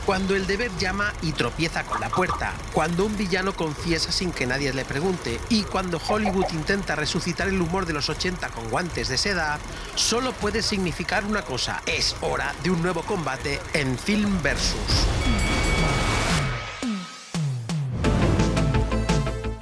Cuando el deber llama y tropieza con la puerta, cuando un villano confiesa sin que nadie le pregunte y cuando Hollywood intenta resucitar el humor de los 80 con guantes de seda, solo puede significar una cosa: es hora de un nuevo combate en Film Versus.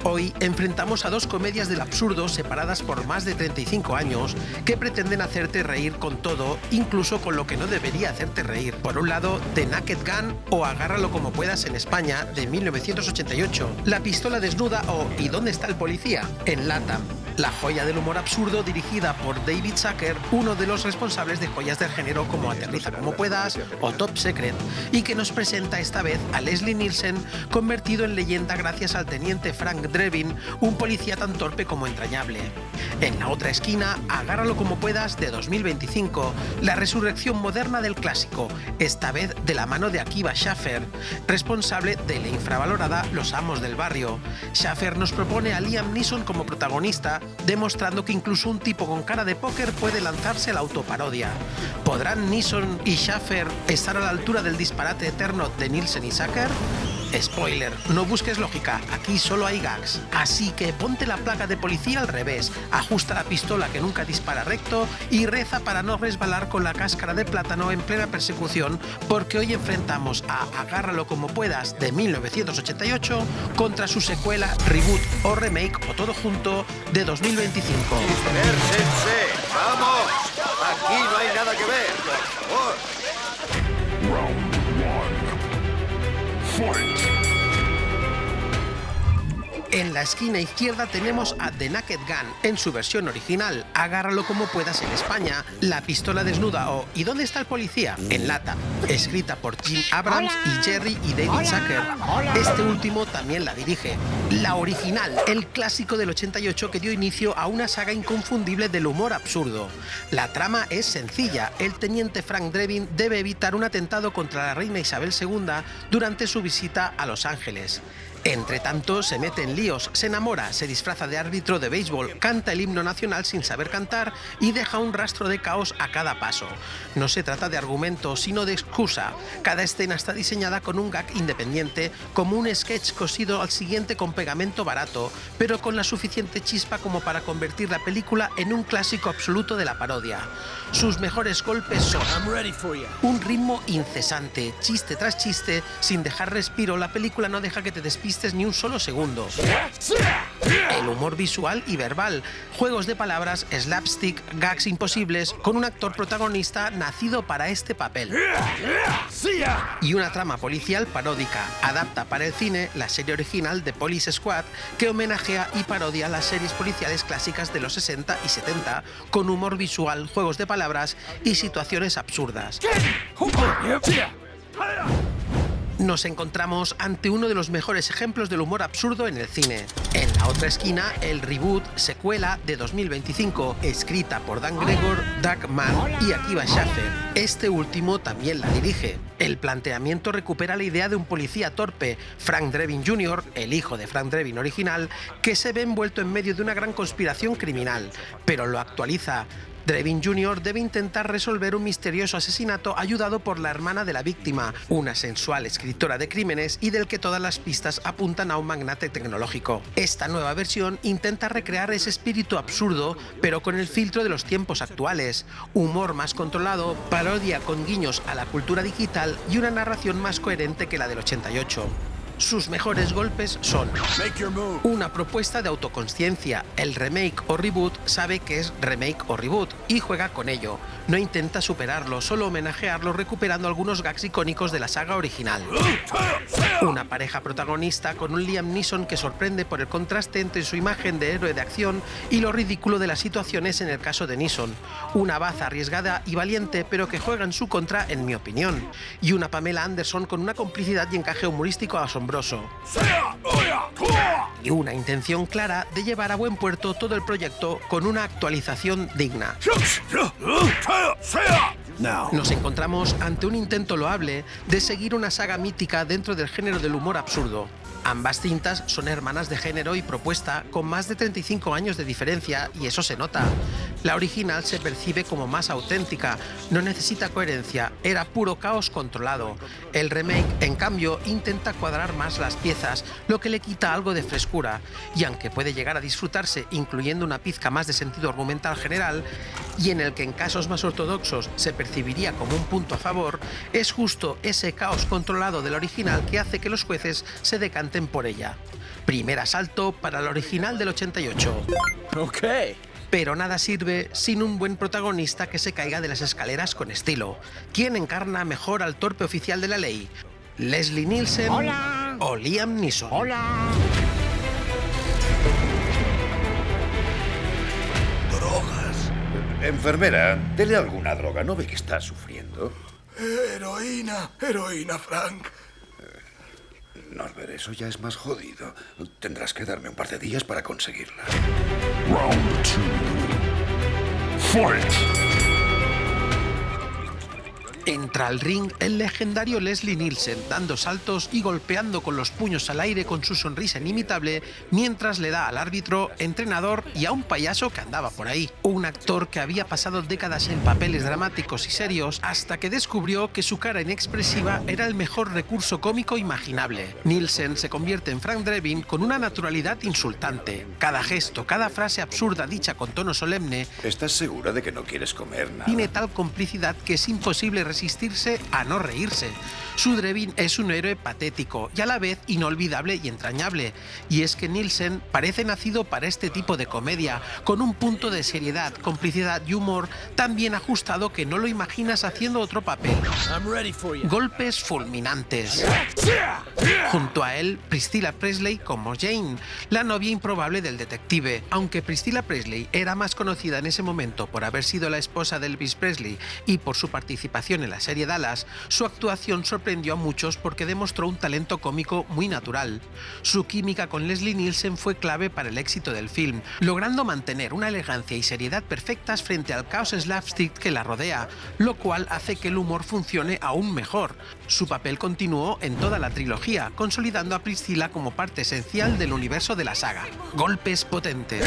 Hoy enfrentamos a dos comedias del absurdo separadas por más de 35 años que pretenden hacerte reír con todo, incluso con lo que no debería hacerte reír. Por un lado, The Naked Gun o Agárralo como puedas en España, de 1988, La pistola desnuda o ¿Y dónde está el policía?, en LATAM. La joya del humor absurdo dirigida por David Zucker, uno de los responsables de joyas del género como Aterriza como puedas o Top Secret, y que nos presenta esta vez a Leslie Nielsen, convertido en leyenda gracias al teniente Frank Drebin, un policía tan torpe como entrañable. En la otra esquina, Agárralo como puedas, de 2025, la resurrección moderna del clásico, esta vez de la mano de Akiva Schaffer, responsable de la infravalorada Los amos del barrio. Schaffer nos propone a Liam Neeson como protagonista, demostrando que incluso un tipo con cara de póker puede lanzarse a la autoparodia. ¿Podrán Neeson y Schaffer estar a la altura del disparate eterno de Nielsen y Zucker? Spoiler, no busques lógica, aquí solo hay gags. Así que ponte la placa de policía al revés, ajusta la pistola que nunca dispara recto y reza para no resbalar con la cáscara de plátano en plena persecución, porque hoy enfrentamos a Agárralo como puedas, de 1988, contra su secuela, reboot o remake o todo junto, de 2025. ¡Vamos! Aquí no hay nada que ver, por favor. En la esquina izquierda tenemos a The Naked Gun, en su versión original, Agárralo como puedas en España, La pistola desnuda o ¿Y dónde está el policía?, en LATAM, escrita por Jim Abrams y Jerry y David Zucker. Este último también la dirige. La original, el clásico del 88 que dio inicio a una saga inconfundible del humor absurdo. La trama es sencilla: el teniente Frank Drebin debe evitar un atentado contra la reina Isabel II durante su visita a Los Ángeles. Entre tanto, se mete en líos, se enamora, se disfraza de árbitro de béisbol, canta el himno nacional sin saber cantar y deja un rastro de caos a cada paso. No se trata de argumento, sino de excusa. Cada escena está diseñada con un gag independiente, como un sketch cosido al siguiente con pegamento barato, pero con la suficiente chispa como para convertir la película en un clásico absoluto de la parodia. Sus mejores golpes son un ritmo incesante, chiste tras chiste, sin dejar respiro. La película no deja que te despistes ni un solo segundo. El humor visual y verbal, juegos de palabras, slapstick, gags imposibles, con un actor protagonista nacido para este papel. Y una trama policial paródica. Adapta para el cine la serie original de Police Squad, que homenajea y parodia las series policiales clásicas de los 60 y 70, con humor visual, juegos de palabras y situaciones absurdas. Nos encontramos ante uno de los mejores ejemplos del humor absurdo en el cine. En la otra esquina, el reboot, secuela de 2025, escrita por Dan Gregor, Doug Mann y Akiva Schaffer. Este último también la dirige. El planteamiento recupera la idea de un policía torpe, Frank Drebin Jr., el hijo de Frank Drebin original, que se ve envuelto en medio de una gran conspiración criminal, pero lo actualiza. Drebin Jr. debe intentar resolver un misterioso asesinato ayudado por la hermana de la víctima, una sensual escritora de crímenes y del que todas las pistas apuntan a un magnate tecnológico. Esta nueva versión intenta recrear ese espíritu absurdo, pero con el filtro de los tiempos actuales, humor más controlado, parodia con guiños a la cultura digital y una narración más coherente que la del 88. Sus mejores golpes son una propuesta de autoconsciencia. El remake o reboot sabe que es remake o reboot y juega con ello. No intenta superarlo, solo homenajearlo recuperando algunos gags icónicos de la saga original. Una pareja protagonista con un Liam Neeson que sorprende por el contraste entre su imagen de héroe de acción y lo ridículo de las situaciones en el caso de Neeson. Una baza arriesgada y valiente pero que juega en su contra, en mi opinión. Y una Pamela Anderson con una complicidad y encaje humorístico asombroso. Y una intención clara de llevar a buen puerto todo el proyecto con una actualización digna. Nos encontramos ante un intento loable de seguir una saga mítica dentro del género del humor absurdo. Ambas cintas son hermanas de género y propuesta con más de 35 años de diferencia y eso se nota. La original se percibe como más auténtica, no necesita coherencia, era puro caos controlado. El remake, en cambio, intenta cuadrar más las piezas, lo que le quita algo de frescura, y aunque puede llegar a disfrutarse incluyendo una pizca más de sentido argumental general, y en el que en casos más ortodoxos se percibiría como un punto a favor, es justo ese caos controlado del original que hace que los jueces se decanten por ella. Primer asalto para el original del 88. Ok. Pero nada sirve sin un buen protagonista que se caiga de las escaleras con estilo. ¿Quién encarna mejor al torpe oficial de la ley? ¿Leslie Nielsen ¡Hola! o Liam Neeson? ¡Hola! Drogas. Enfermera, dele alguna droga. ¿No ve que está sufriendo? Heroína, Frank. Norbert, eso ya es más jodido. Tendrás que darme un par de días para conseguirla. Round 2. Fight. Entra al ring el legendario Leslie Nielsen, dando saltos y golpeando con los puños al aire con su sonrisa inimitable, mientras le da al árbitro, entrenador y a un payaso que andaba por ahí. Un actor que había pasado décadas en papeles dramáticos y serios hasta que descubrió que su cara inexpresiva era el mejor recurso cómico imaginable. Nielsen se convierte en Frank Drebin con una naturalidad insultante. Cada gesto, cada frase absurda dicha con tono solemne, ¿Estás segura de que no quieres comer nada? tiene tal complicidad que es imposible resistirse a no reírse. Su Drebin es un héroe patético y a la vez inolvidable y entrañable. Y es que Nielsen parece nacido para este tipo de comedia, con un punto de seriedad, complicidad y humor tan bien ajustado que no lo imaginas haciendo otro papel. I'm ready for you. Golpes fulminantes. Junto a él, Priscilla Presley como Jane, la novia improbable del detective. Aunque Priscilla Presley era más conocida en ese momento por haber sido la esposa de Elvis Presley y por su participación en la serie Dallas, su actuación sorprendió a muchos porque demostró un talento cómico muy natural. Su química con Leslie Nielsen fue clave para el éxito del film, logrando mantener una elegancia y seriedad perfectas frente al caos slapstick que la rodea, lo cual hace que el humor funcione aún mejor. Su papel continuó en toda la trilogía, consolidando a Priscilla como parte esencial del universo de la saga. Golpes potentes.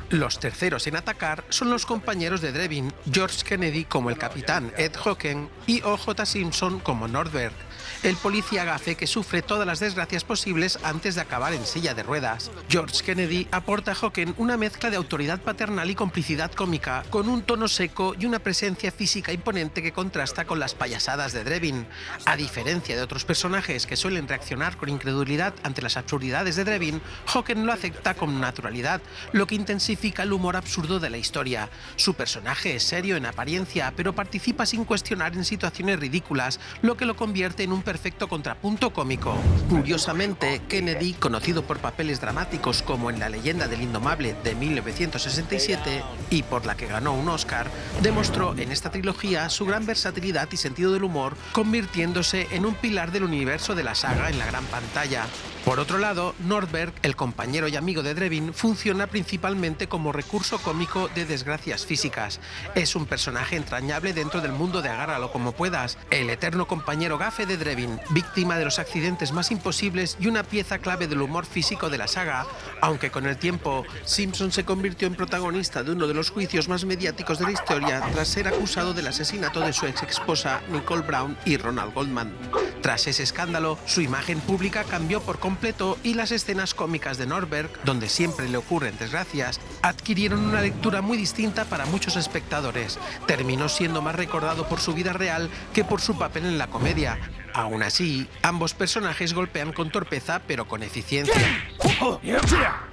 Los terceros en atacar son los compañeros de Drebin, George Kennedy como el capitán Ed Hocken y O.J. Simpson como Norbert, el policía gafe que sufre todas las desgracias posibles antes de acabar en silla de ruedas. George Kennedy aporta a Hocken una mezcla de autoridad paternal y complicidad cómica, con un tono seco y una presencia física imponente que contrasta con las payasadas de Drebin. A diferencia de otros personajes que suelen reaccionar con incredulidad ante las absurdidades de Drebin, Hocken lo acepta con naturalidad, lo que intensifica el humor absurdo de la historia. Su personaje es serio en apariencia, pero participa sin cuestionar en situaciones ridículas, lo que lo convierte en un perfecto contrapunto cómico. Curiosamente, Kennedy, conocido por papeles dramáticos como en La leyenda del indomable de 1967 y por la que ganó un Oscar, demostró en esta trilogía su gran versatilidad y sentido del humor, convirtiéndose en un pilar del universo de la saga en la gran pantalla. Por otro lado, Norbert, el compañero y amigo de Drebin, funciona principalmente como recurso cómico de desgracias físicas. Es un personaje entrañable dentro del mundo de Agárralo como puedas, el eterno compañero gafe de Drebin, víctima de los accidentes más imposibles y una pieza clave del humor físico de la saga, aunque con el tiempo, Simpson se convirtió en protagonista de uno de los juicios más mediáticos de la historia tras ser acusado del asesinato de su ex esposa Nicole Brown y Ronald Goldman. Tras ese escándalo, su imagen pública cambió por completo y las escenas cómicas de Norbert, donde siempre le ocurren desgracias, adquirieron una lectura muy distinta para muchos espectadores. Terminó siendo más recordado por su vida real que por su papel en la comedia. Aún así, ambos personajes golpean con torpeza pero con eficiencia.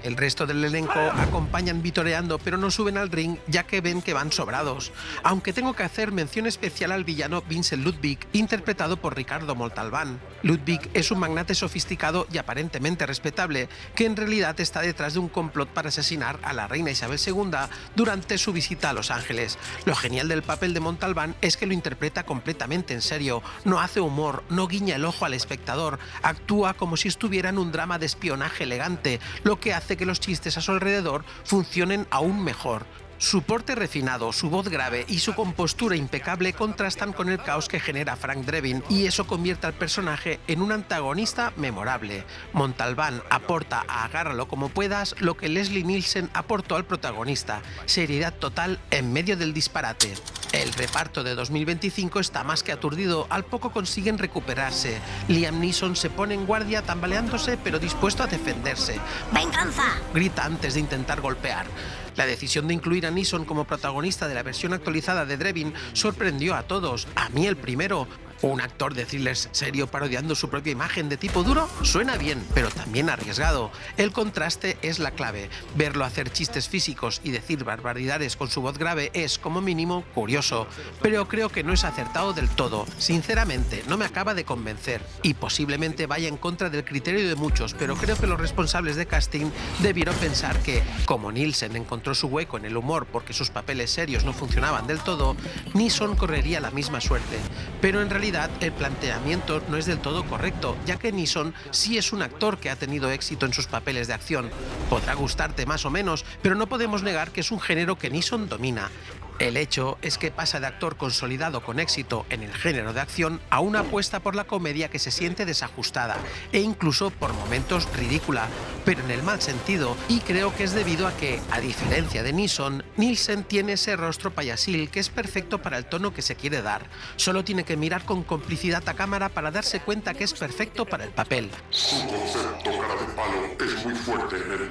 El resto del elenco acompañan vitoreando pero no suben al ring ya que ven que van sobrados. Aunque tengo que hacer mención especial al villano Vincent Ludwig, interpretado por Ricardo Montalbán. Ludwig es un magnate sofisticado y aparentemente respetable, que en realidad está detrás de un complot para asesinar a la reina Isabel II durante su visita a Los Ángeles. Lo genial del papel de Montalbán es que lo interpreta completamente en serio, no hace humor, no guiña el ojo al espectador, actúa como si estuviera en un drama de espionaje elegante, lo que hace que los chistes a su alrededor funcionen aún mejor. Su porte refinado, su voz grave y su compostura impecable contrastan con el caos que genera Frank Drebin, y eso convierte al personaje en un antagonista memorable. Montalbán aporta a Agárralo como puedas lo que Leslie Nielsen aportó al protagonista: seriedad total en medio del disparate. El reparto de 2025 está más que aturdido, al poco consiguen recuperarse. Liam Neeson se pone en guardia tambaleándose pero dispuesto a defenderse. ¡Venganza! Grita antes de intentar golpear. La decisión de incluir a Neeson como protagonista de la versión actualizada de Drebin sorprendió a todos, a mí el primero. ¿Un actor de thrillers serio parodiando su propia imagen de tipo duro? Suena bien, pero también arriesgado. El contraste es la clave. Verlo hacer chistes físicos y decir barbaridades con su voz grave es, como mínimo, curioso. Pero creo que no es acertado del todo. Sinceramente, no me acaba de convencer. Y posiblemente vaya en contra del criterio de muchos, pero creo que los responsables de casting debieron pensar que, como Nielsen encontró su hueco en el humor porque sus papeles serios no funcionaban del todo, Neeson correría la misma suerte. Pero en realidad el planteamiento no es del todo correcto, ya que Neeson sí es un actor que ha tenido éxito en sus papeles de acción. Podrá gustarte más o menos, pero no podemos negar que es un género que Neeson domina. El hecho es que pasa de actor consolidado con éxito en el género de acción a una apuesta por la comedia que se siente desajustada e incluso por momentos ridícula, pero en el mal sentido, y creo que es debido a que, a diferencia de Neeson, Nielsen tiene ese rostro payasil que es perfecto para el tono que se quiere dar. Solo tiene que mirar con complicidad a cámara para darse cuenta que es perfecto para el papel. Su concepto cara de palo es muy fuerte en él.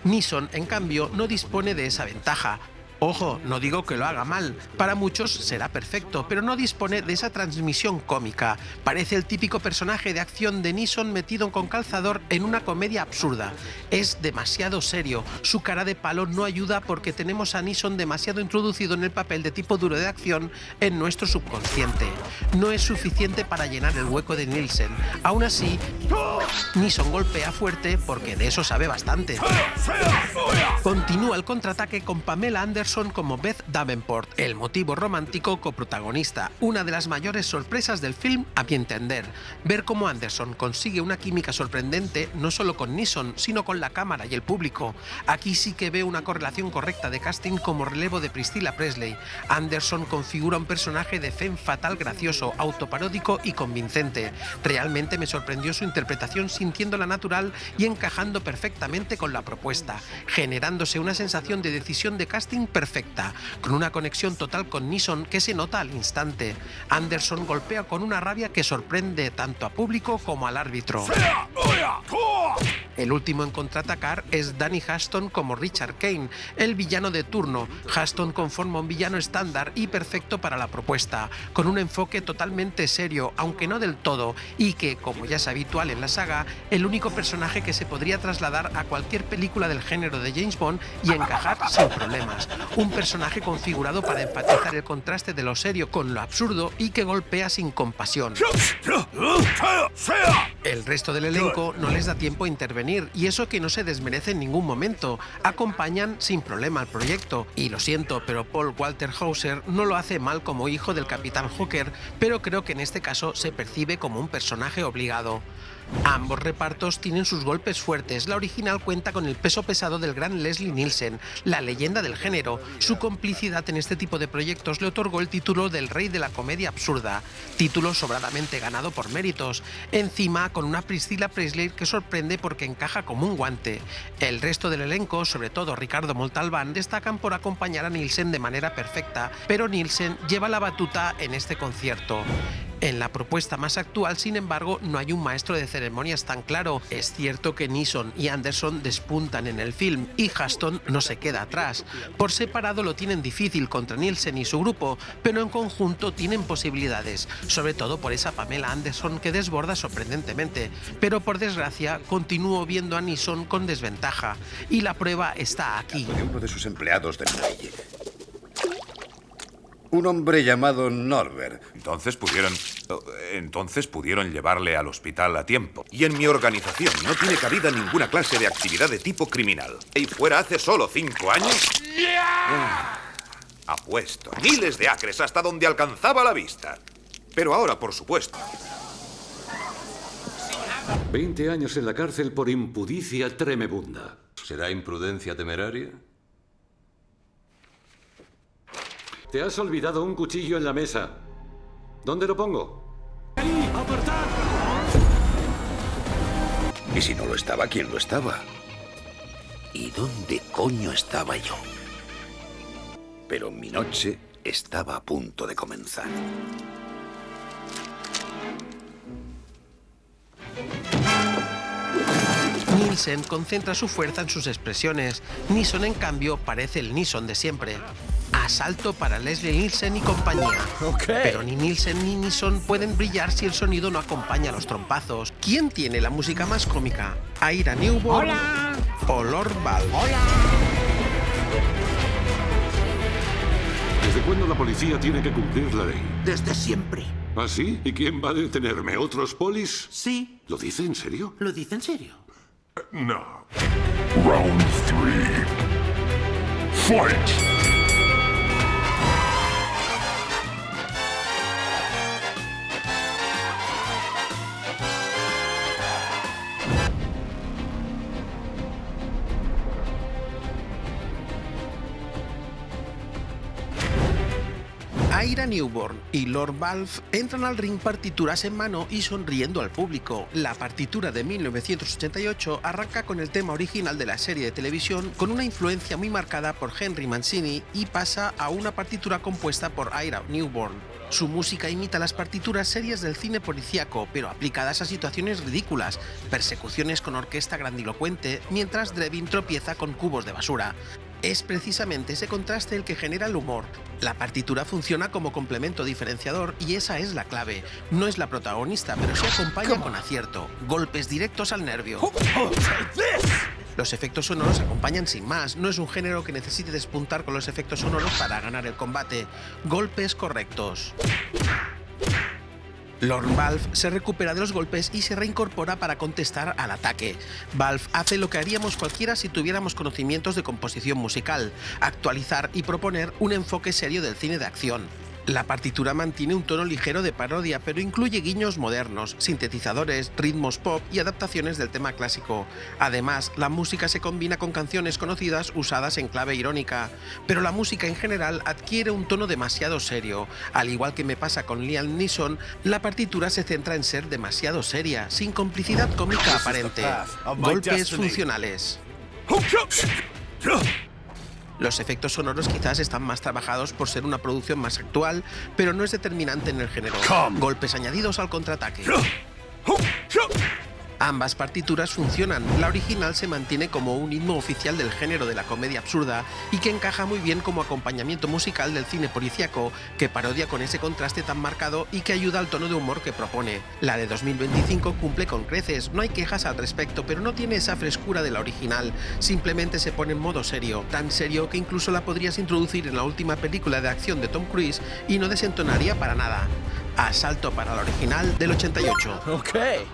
Neeson, en cambio, no dispone de esa ventaja. Ojo, no digo que lo haga mal, para muchos será perfecto, pero no dispone de esa transmisión cómica. Parece el típico personaje de acción de Neeson metido con calzador en una comedia absurda. Es demasiado serio, su cara de palo no ayuda porque tenemos a Neeson demasiado introducido en el papel de tipo duro de acción en nuestro subconsciente. No es suficiente para llenar el hueco de Nielsen. Aún así, Neeson golpea fuerte porque de eso sabe bastante. Continúa el contraataque con Pamela Anderson como Beth Davenport, el motivo romántico coprotagonista, una de las mayores sorpresas del film a mi entender. Ver cómo Anderson consigue una química sorprendente no solo con Neeson, sino con la cámara y el público. Aquí sí que veo una correlación correcta de casting como relevo de Priscilla Presley. Anderson configura un personaje de femme fatal gracioso, autoparódico y convincente. Realmente me sorprendió su interpretación sintiéndola natural y encajando perfectamente con la propuesta, generándose una sensación de decisión de casting perfecta, con una conexión total con Neeson que se nota al instante. Anderson golpea con una rabia que sorprende tanto a público como al árbitro. El último en contraatacar es Danny Huston como Richard Kane, el villano de turno. Huston conforma un villano estándar y perfecto para la propuesta, con un enfoque totalmente serio, aunque no del todo, y que, como ya es habitual en la saga, el único personaje que se podría trasladar a cualquier película del género de James Bond y encajar sin problemas. Un personaje configurado para enfatizar el contraste de lo serio con lo absurdo y que golpea sin compasión. El resto del elenco no les da tiempo a intervenir, y eso que no se desmerece en ningún momento. Acompañan sin problema al proyecto, y lo siento, pero Paul Walter Hauser no lo hace mal como hijo del Capitán Hooker, pero creo que en este caso se percibe como un personaje obligado. Ambos repartos tienen sus golpes fuertes. La original cuenta con el peso pesado del gran Leslie Nielsen, la leyenda del género. Su complicidad en este tipo de proyectos le otorgó el título del rey de la comedia absurda, título sobradamente ganado por méritos, encima con una Priscilla Presley que sorprende porque encaja como un guante. El resto del elenco, sobre todo Ricardo Montalbán, destacan por acompañar a Nielsen de manera perfecta, pero Nielsen lleva la batuta en este concierto. En la propuesta más actual, sin embargo, no hay un maestro de ceremonias tan claro. Es cierto que Neeson y Anderson despuntan en el film y Huston no se queda atrás. Por separado lo tienen difícil contra Nielsen y su grupo, pero en conjunto tienen posibilidades, sobre todo por esa Pamela Anderson que desborda sorprendentemente. Pero por desgracia, continúo viendo a Neeson con desventaja, y la prueba está aquí. De uno de sus empleados del muelle. Un hombre llamado Norbert. Entonces pudieron llevarle al hospital a tiempo. Y en mi organización no tiene cabida ninguna clase de actividad de tipo criminal. ¿Y fuera hace solo 5 años? Apuesto miles de acres hasta donde alcanzaba la vista. Pero ahora, por supuesto. 20 años en la cárcel por impudicia tremebunda. ¿Será imprudencia temeraria? Te has olvidado un cuchillo en la mesa. ¿Dónde lo pongo? ¡Ahí! ¡Apartad! Y si no lo estaba, ¿quién lo estaba? ¿Y dónde coño estaba yo? Pero mi noche estaba a punto de comenzar. Nielsen concentra su fuerza en sus expresiones. Neeson, en cambio, parece el Neeson de siempre. Asalto para Leslie Nielsen y compañía. Pero ni Nielsen ni Neeson pueden brillar si el sonido no acompaña a los trompazos. ¿Quién tiene la música más cómica? ¿Ira Newborn o Lord Valve? ¿Desde cuándo la policía tiene que cumplir la ley? Desde siempre. ¿Ah, sí? ¿Y quién va a detenerme? ¿Otros polis? Sí. ¿Lo dice en serio? ¿Lo dice en serio? No. Round 3. Fight! Ira Newborn y Lord Valve entran al ring partituras en mano y sonriendo al público. La partitura de 1988 arranca con el tema original de la serie de televisión con una influencia muy marcada por Henry Mancini y pasa a una partitura compuesta por Ira Newborn. Su música imita las partituras serias del cine policíaco, pero aplicadas a situaciones ridículas, persecuciones con orquesta grandilocuente, mientras Drebin tropieza con cubos de basura. Es precisamente ese contraste el que genera el humor. La partitura funciona como complemento diferenciador y esa es la clave. No es la protagonista, pero se acompaña con acierto. Golpes directos al nervio. Los efectos sonoros acompañan sin más. No es un género que necesite despuntar con los efectos sonoros para ganar el combate. Golpes correctos. Lord Valve se recupera de los golpes y se reincorpora para contestar al ataque. Valve hace lo que haríamos cualquiera si tuviéramos conocimientos de composición musical: actualizar y proponer un enfoque serio del cine de acción. La partitura mantiene un tono ligero de parodia, pero incluye guiños modernos, sintetizadores, ritmos pop y adaptaciones del tema clásico. Además, la música se combina con canciones conocidas usadas en clave irónica, pero la música en general adquiere un tono demasiado serio. Al igual que me pasa con Liam Neeson, la partitura se centra en ser demasiado seria, sin complicidad cómica aparente. Golpes funcionales. Los efectos sonoros quizás están más trabajados por ser una producción más actual, pero no es determinante en el género. Golpes añadidos al contraataque. Ambas partituras funcionan. La original se mantiene como un himno oficial del género de la comedia absurda y que encaja muy bien como acompañamiento musical del cine policíaco, que parodia con ese contraste tan marcado y que ayuda al tono de humor que propone. La de 2025 cumple con creces, no hay quejas al respecto, pero no tiene esa frescura de la original. Simplemente se pone en modo serio, tan serio que incluso la podrías introducir en la última película de acción de Tom Cruise y no desentonaría para nada. Asalto para la original del 88.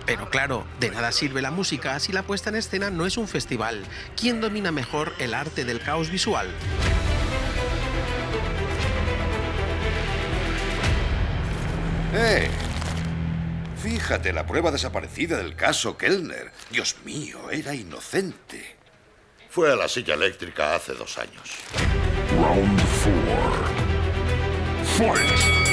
Pero claro, de nada sirve la música si la puesta en escena no es un festival. ¿Quién domina mejor el arte del caos visual? Fíjate, la prueba desaparecida del caso Kellner. Dios mío, era inocente. Fue a la silla eléctrica hace 2 años. Round 4. Fight!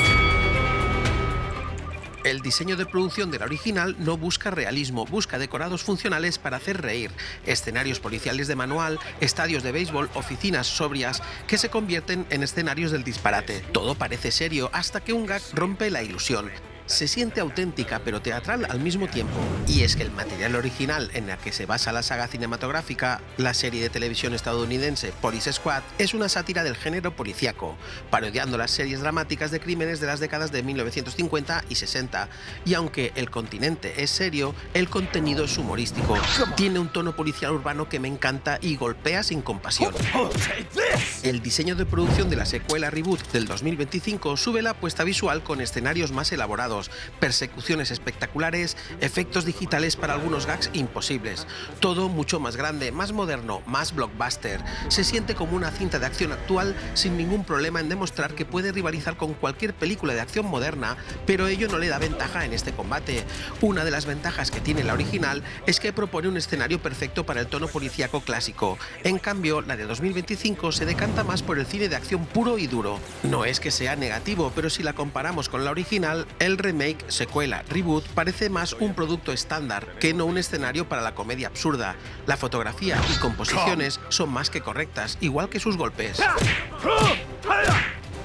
El diseño de producción de la original no busca realismo, busca decorados funcionales para hacer reír, escenarios policiales de manual, estadios de béisbol, oficinas sobrias que se convierten en escenarios del disparate. Todo parece serio hasta que un gag rompe la ilusión. Se siente auténtica pero teatral al mismo tiempo. Y es que el material original en el que se basa la saga cinematográfica, la serie de televisión estadounidense Police Squad, es una sátira del género policíaco, parodiando las series dramáticas de crímenes de las décadas de 1950 y 60. Y aunque el continente es serio, el contenido es humorístico. Tiene un tono policial urbano que me encanta y golpea sin compasión. El diseño de producción de la secuela Reboot del 2025 sube la apuesta visual con escenarios más elaborados, efectos, persecuciones espectaculares, efectos digitales para algunos gags imposibles. Todo mucho más grande, más moderno, más blockbuster. Se siente como una cinta de acción actual sin ningún problema en demostrar que puede rivalizar con cualquier película de acción moderna, pero ello no le da ventaja en este combate. Una de las ventajas que tiene la original es que propone un escenario perfecto para el tono policíaco clásico. En cambio, la de 2025 se decanta más por el cine de acción puro y duro. No es que sea negativo, pero si la comparamos con la original, el remake, secuela, reboot parece más un producto estándar que no un escenario para la comedia absurda. La fotografía y composiciones son más que correctas, igual que sus golpes.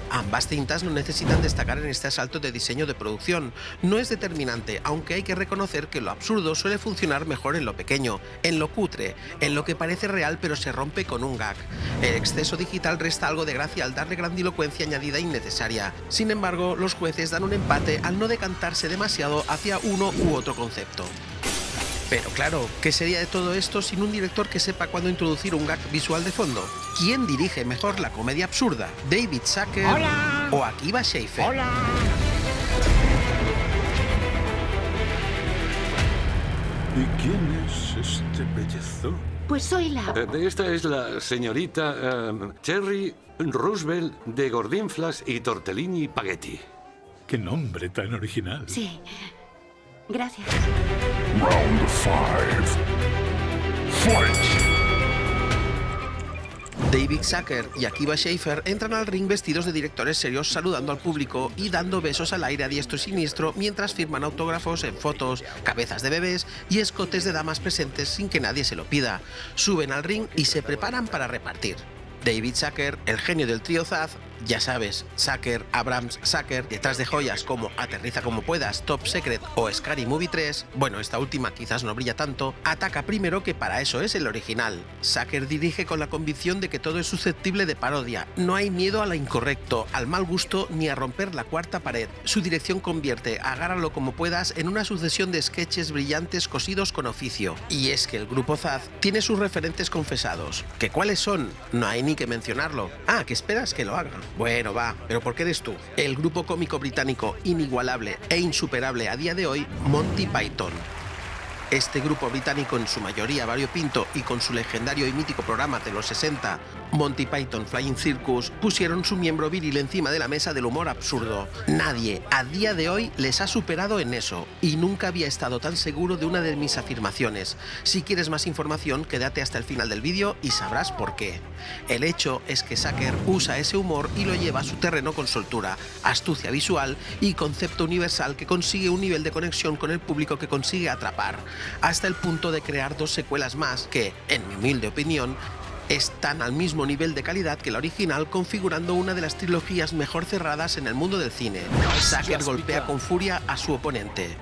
Ambas cintas no necesitan destacar en este asalto de diseño de producción. No es determinante, aunque hay que reconocer que lo absurdo suele funcionar mejor en lo pequeño, en lo cutre, en lo que parece real pero se rompe con un gag. El exceso digital resta algo de gracia al darle grandilocuencia añadida innecesaria. Sin embargo, los jueces dan un empate al no decantarse demasiado hacia uno u otro concepto. Pero claro, ¿qué sería de todo esto sin un director que sepa cuándo introducir un gag visual de fondo? ¿Quién dirige mejor la comedia absurda? ¿David Zucker o Akiva Schaffer? ¿Y quién es este bellezo? Pues soy la... Esta es la señorita Cherry Roosevelt de Gordinflas y Tortellini Spaghetti. ¡Qué nombre tan original! Sí. Gracias. Round 5. Fight! David Zucker y Akiva Schaffer entran al ring vestidos de directores serios saludando al público y dando besos al aire a diestro y siniestro mientras firman autógrafos en fotos, cabezas de bebés y escotes de damas presentes sin que nadie se lo pida. Suben al ring y se preparan para repartir. David Zucker, el genio del trío Zaz, ya sabes, Zucker, Abrams, Zucker, detrás de joyas como Aterriza como puedas, Top Secret o Scary Movie 3, bueno, esta última quizás no brilla tanto, ataca primero que para eso es el original. Zucker dirige con la convicción de que todo es susceptible de parodia, no hay miedo a lo incorrecto, al mal gusto ni a romper la cuarta pared. Su dirección convierte Agárralo como puedas en una sucesión de sketches brillantes cosidos con oficio. Y es que el grupo Zaz tiene sus referentes confesados. ¿Que cuáles son? No hay ni que mencionarlo. Ah, ¿que esperas que lo haga? Bueno, va, pero ¿por qué eres tú? El grupo cómico británico inigualable e insuperable a día de hoy, Monty Python. Este grupo británico, en su mayoría variopinto y con su legendario y mítico programa de los 60, Monty Python Flying Circus, pusieron su miembro viril encima de la mesa del humor absurdo. Nadie, a día de hoy, les ha superado en eso, y nunca había estado tan seguro de una de mis afirmaciones. Si quieres más información, quédate hasta el final del vídeo y sabrás por qué. El hecho es que Zucker usa ese humor y lo lleva a su terreno con soltura, astucia visual y concepto universal que consigue un nivel de conexión con el público que consigue atrapar, hasta el punto de crear 2 secuelas más que, en mi humilde opinión, están al mismo nivel de calidad que la original, configurando una de las trilogías mejor cerradas en el mundo del cine. Zucker golpea con furia a su oponente.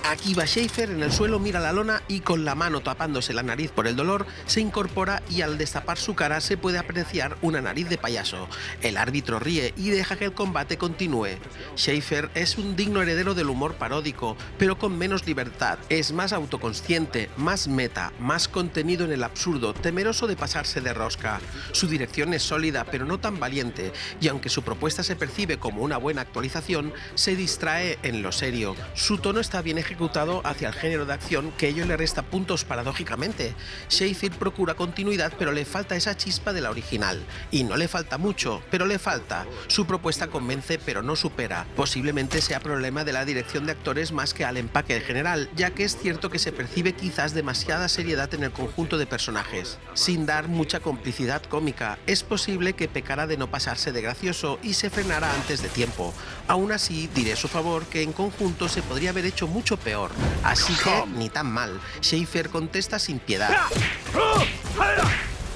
Akiva Schaffer en el suelo mira la lona y con la mano tapándose la nariz por el dolor se incorpora y al destapar su cara se puede apreciar una nariz de payaso. El árbitro ríe y deja que el combate continúe. Schaffer es un digno heredero del humor paródico, pero con menos libertad. Es más autoconsciente, más meta, más contenido en el absurdo, temeroso de pasarse de rosca. Su dirección es sólida pero no tan valiente, y aunque su propuesta se percibe como una buena actualización, se distrae en lo serio. Su tono está bien ejecutado hacia el género de acción, que ello le resta puntos paradójicamente. Schaffer procura continuidad, pero le falta esa chispa de la original. Y no le falta mucho, pero le falta. Su propuesta convence, pero no supera. Posiblemente sea problema de la dirección de actores más que al empaque en general, ya que es cierto que se percibe quizás demasiada seriedad en el conjunto de personajes, sin dar mucha complicidad cómica. Es posible que pecara de no pasarse de gracioso y se frenara antes de tiempo. Aún así, diré a su favor que en conjunto se podría haber hecho mucho peor, así que ni tan mal. Schaffer contesta sin piedad.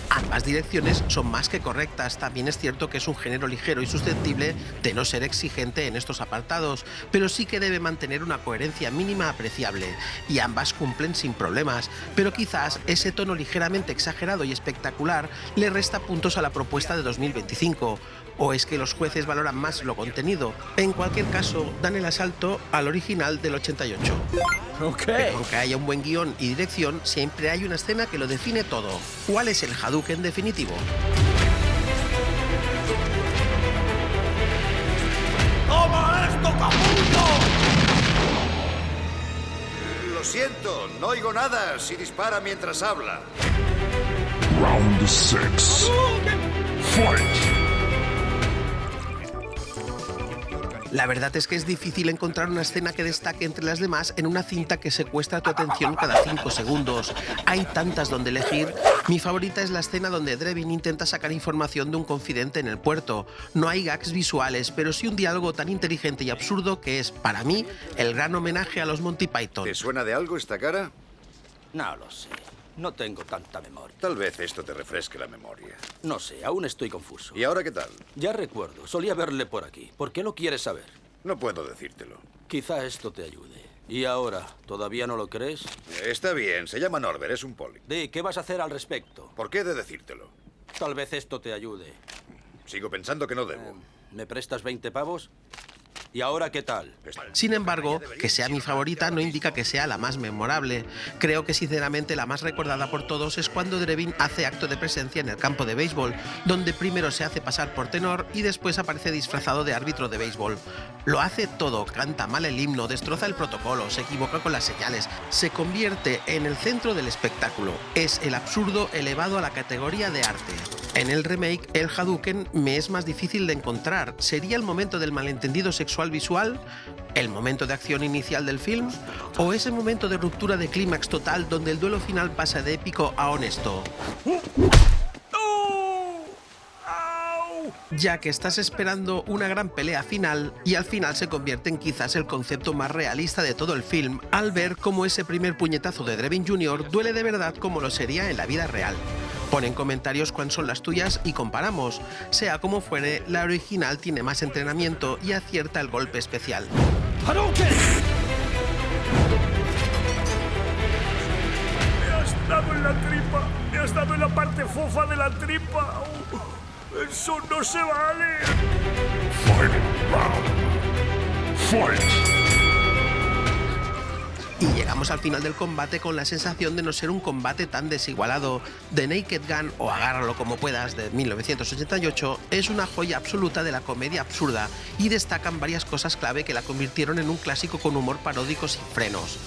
Ambas direcciones son más que correctas. También es cierto que es un género ligero y susceptible de no ser exigente en estos apartados, pero sí que debe mantener una coherencia mínima apreciable, y ambas cumplen sin problemas, pero quizás ese tono ligeramente exagerado y espectacular le resta puntos a la propuesta de 2025. ¿O es que los jueces valoran más lo contenido? En cualquier caso, dan el asalto al original del 88. Pero aunque haya un buen guión y dirección, siempre hay una escena que lo define todo. ¿Cuál es el Hadouken definitivo? ¡Toma esto! muerto, capullo! Lo siento, no oigo nada si dispara mientras habla. Round 6. Fight! La verdad es que es difícil encontrar una escena que destaque entre las demás en una cinta que secuestra tu atención cada 5 segundos. Hay tantas donde elegir. Mi favorita es la escena donde Drebin intenta sacar información de un confidente en el puerto. No hay gags visuales, pero sí un diálogo tan inteligente y absurdo que es, para mí, el gran homenaje a los Monty Python. ¿Te suena de algo esta cara? No lo sé. No tengo tanta memoria. Tal vez esto te refresque la memoria. No sé, aún estoy confuso. ¿Y ahora qué tal? Ya recuerdo, solía verle por aquí. ¿Por qué lo quieres saber? No puedo decírtelo. Quizá esto te ayude. ¿Y ahora? ¿Todavía no lo crees? Está bien, se llama Norbert, es un poli. ¿Qué vas a hacer al respecto? ¿Por qué he de decírtelo? Tal vez esto te ayude. Sigo pensando que no debo. ¿Me prestas 20 pavos? ¿Y ahora qué tal? Sin embargo, que sea mi favorita no indica que sea la más memorable. Creo que sinceramente la más recordada por todos es cuando Drebin hace acto de presencia en el campo de béisbol, donde primero se hace pasar por tenor y después aparece disfrazado de árbitro de béisbol. Lo hace todo, canta mal el himno, destroza el protocolo, se equivoca con las señales, se convierte en el centro del espectáculo. Es el absurdo elevado a la categoría de arte. En el remake, el Hadouken me es más difícil de encontrar. ¿Sería el momento del malentendido sexual visual? ¿El momento de acción inicial del film? ¿O ese momento de ruptura de clímax total donde el duelo final pasa de épico a honesto? Ya que estás esperando una gran pelea final y al final se convierte en quizás el concepto más realista de todo el film al ver cómo ese primer puñetazo de Drebin Jr. duele de verdad como lo sería en la vida real. Pon en comentarios cuáles son las tuyas y comparamos. Sea como fuere, la original tiene más entrenamiento y acierta el golpe especial. ¡Hadouken! ¡Me has dado en la tripa! ¡Me has dado en la parte fofa de la tripa! ¡Eso no se vale! Final round. Fight! Y llegamos al final del combate con la sensación de no ser un combate tan desigualado. The Naked Gun, o Agárralo como puedas, de 1988, es una joya absoluta de la comedia absurda y destacan varias cosas clave que la convirtieron en un clásico con humor paródico sin frenos.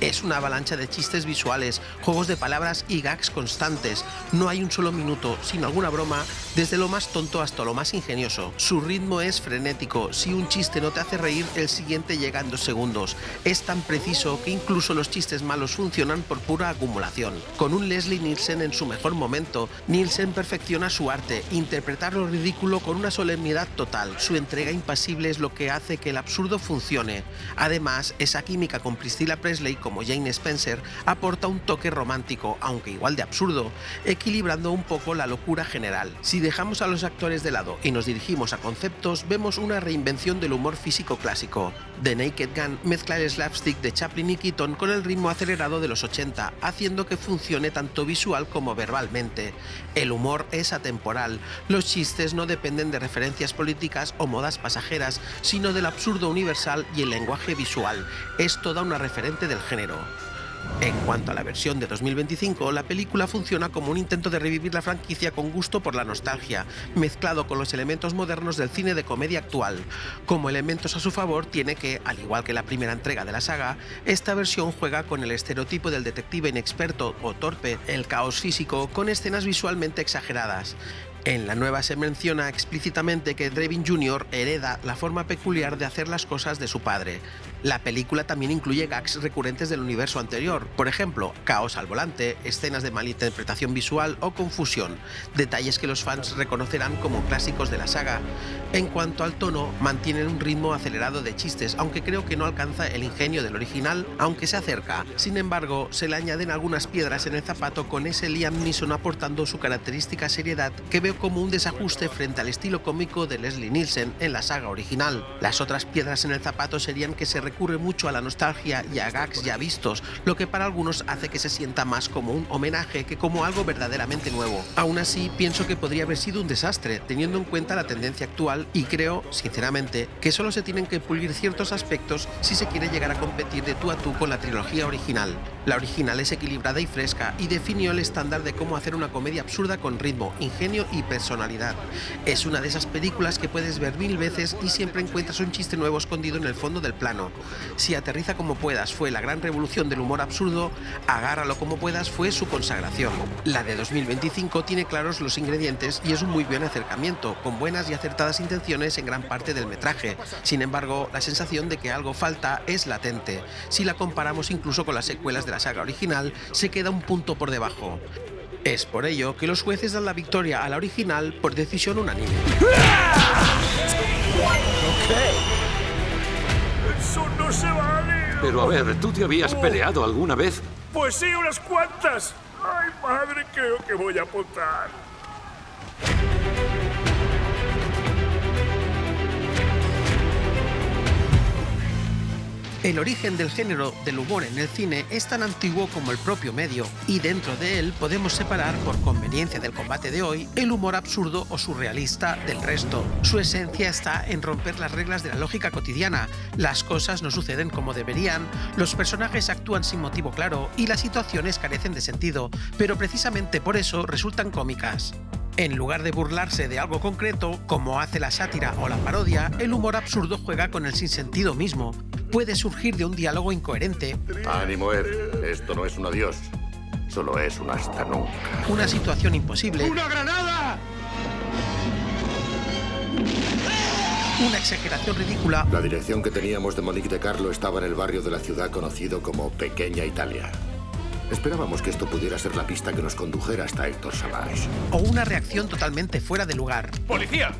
Es una avalancha de chistes visuales, juegos de palabras y gags constantes. No hay un solo minuto sin alguna broma, desde lo más tonto hasta lo más ingenioso. Su ritmo es frenético. Si un chiste no te hace reír, el siguiente llega en 2 segundos. Es tan preciso que incluso los chistes malos funcionan por pura acumulación. Con un Leslie Nielsen en su mejor momento, Nielsen perfecciona su arte, interpretar lo ridículo con una solemnidad total. Su entrega impasible es lo que hace que el absurdo funcione. Además, esa química con Priscilla Presley como Jane Spencer aporta un toque romántico, aunque igual de absurdo, equilibrando un poco la locura general. Si dejamos a los actores de lado y nos dirigimos a conceptos, vemos una reinvención del humor físico clásico. The Naked Gun mezcla el slapstick de Chaplin y Keaton con el ritmo acelerado de los 80, haciendo que funcione tanto visual como verbalmente. El humor es atemporal, los chistes no dependen de referencias políticas o modas pasajeras, sino del absurdo universal y el lenguaje visual. Es toda una referente del género. En cuanto a la versión de 2025, la película funciona como un intento de revivir la franquicia con gusto por la nostalgia, mezclado con los elementos modernos del cine de comedia actual. Como elementos a su favor tiene que, al igual que la primera entrega de la saga, esta versión juega con el estereotipo del detective inexperto o torpe, el caos físico, con escenas visualmente exageradas. En la nueva se menciona explícitamente que Drebin Jr. hereda la forma peculiar de hacer las cosas de su padre. La película también incluye gags recurrentes del universo anterior, por ejemplo, caos al volante, escenas de malinterpretación visual o confusión, detalles que los fans reconocerán como clásicos de la saga. En cuanto al tono, mantienen un ritmo acelerado de chistes, aunque creo que no alcanza el ingenio del original, aunque se acerca. Sin embargo, se le añaden algunas piedras en el zapato con ese Liam Neeson aportando su característica seriedad que veo como un desajuste frente al estilo cómico de Leslie Nielsen en la saga original. Las otras piedras en el zapato serían que se recurre mucho a la nostalgia y a gags ya vistos, lo que para algunos hace que se sienta más como un homenaje que como algo verdaderamente nuevo. Aún así, pienso que podría haber sido un desastre, teniendo en cuenta la tendencia actual, y creo, sinceramente, que solo se tienen que pulir ciertos aspectos si se quiere llegar a competir de tú a tú con la trilogía original. La original es equilibrada y fresca, y definió el estándar de cómo hacer una comedia absurda con ritmo, ingenio y y personalidad. Es una de esas películas que puedes ver 1000 veces y siempre encuentras un chiste nuevo escondido en el fondo del plano. Si Aterriza como puedas fue la gran revolución del humor absurdo, Agárralo como puedas fue su consagración. La de 2025 tiene claros los ingredientes y es un muy buen acercamiento, con buenas y acertadas intenciones en gran parte del metraje. Sin embargo, la sensación de que algo falta es latente. Si la comparamos incluso con las secuelas de la saga original, se queda un punto por debajo. Es por ello que los jueces dan la victoria a la original por decisión unánime. ¡Eso no se vale! Pero a ver, ¿tú te habías peleado alguna vez? Pues sí, unas cuantas. Ay, madre, creo que voy a apuntar. El origen del género del humor en el cine es tan antiguo como el propio medio, y dentro de él podemos separar, por conveniencia del combate de hoy, el humor absurdo o surrealista del resto. Su esencia está en romper las reglas de la lógica cotidiana. Las cosas no suceden como deberían, los personajes actúan sin motivo claro y las situaciones carecen de sentido, pero precisamente por eso resultan cómicas. En lugar de burlarse de algo concreto, como hace la sátira o la parodia, el humor absurdo juega con el sinsentido mismo. Puede surgir de un diálogo incoherente. Ánimo, Ed. Esto no es un adiós. Solo es un hasta nunca. Una situación imposible. ¡Una granada! Una exageración ridícula. La dirección que teníamos de Monique de Carlo estaba en el barrio de la ciudad conocido como Pequeña Italia. Esperábamos que esto pudiera ser la pista que nos condujera hasta Héctor Savage. O una reacción totalmente fuera de lugar. ¡Policía!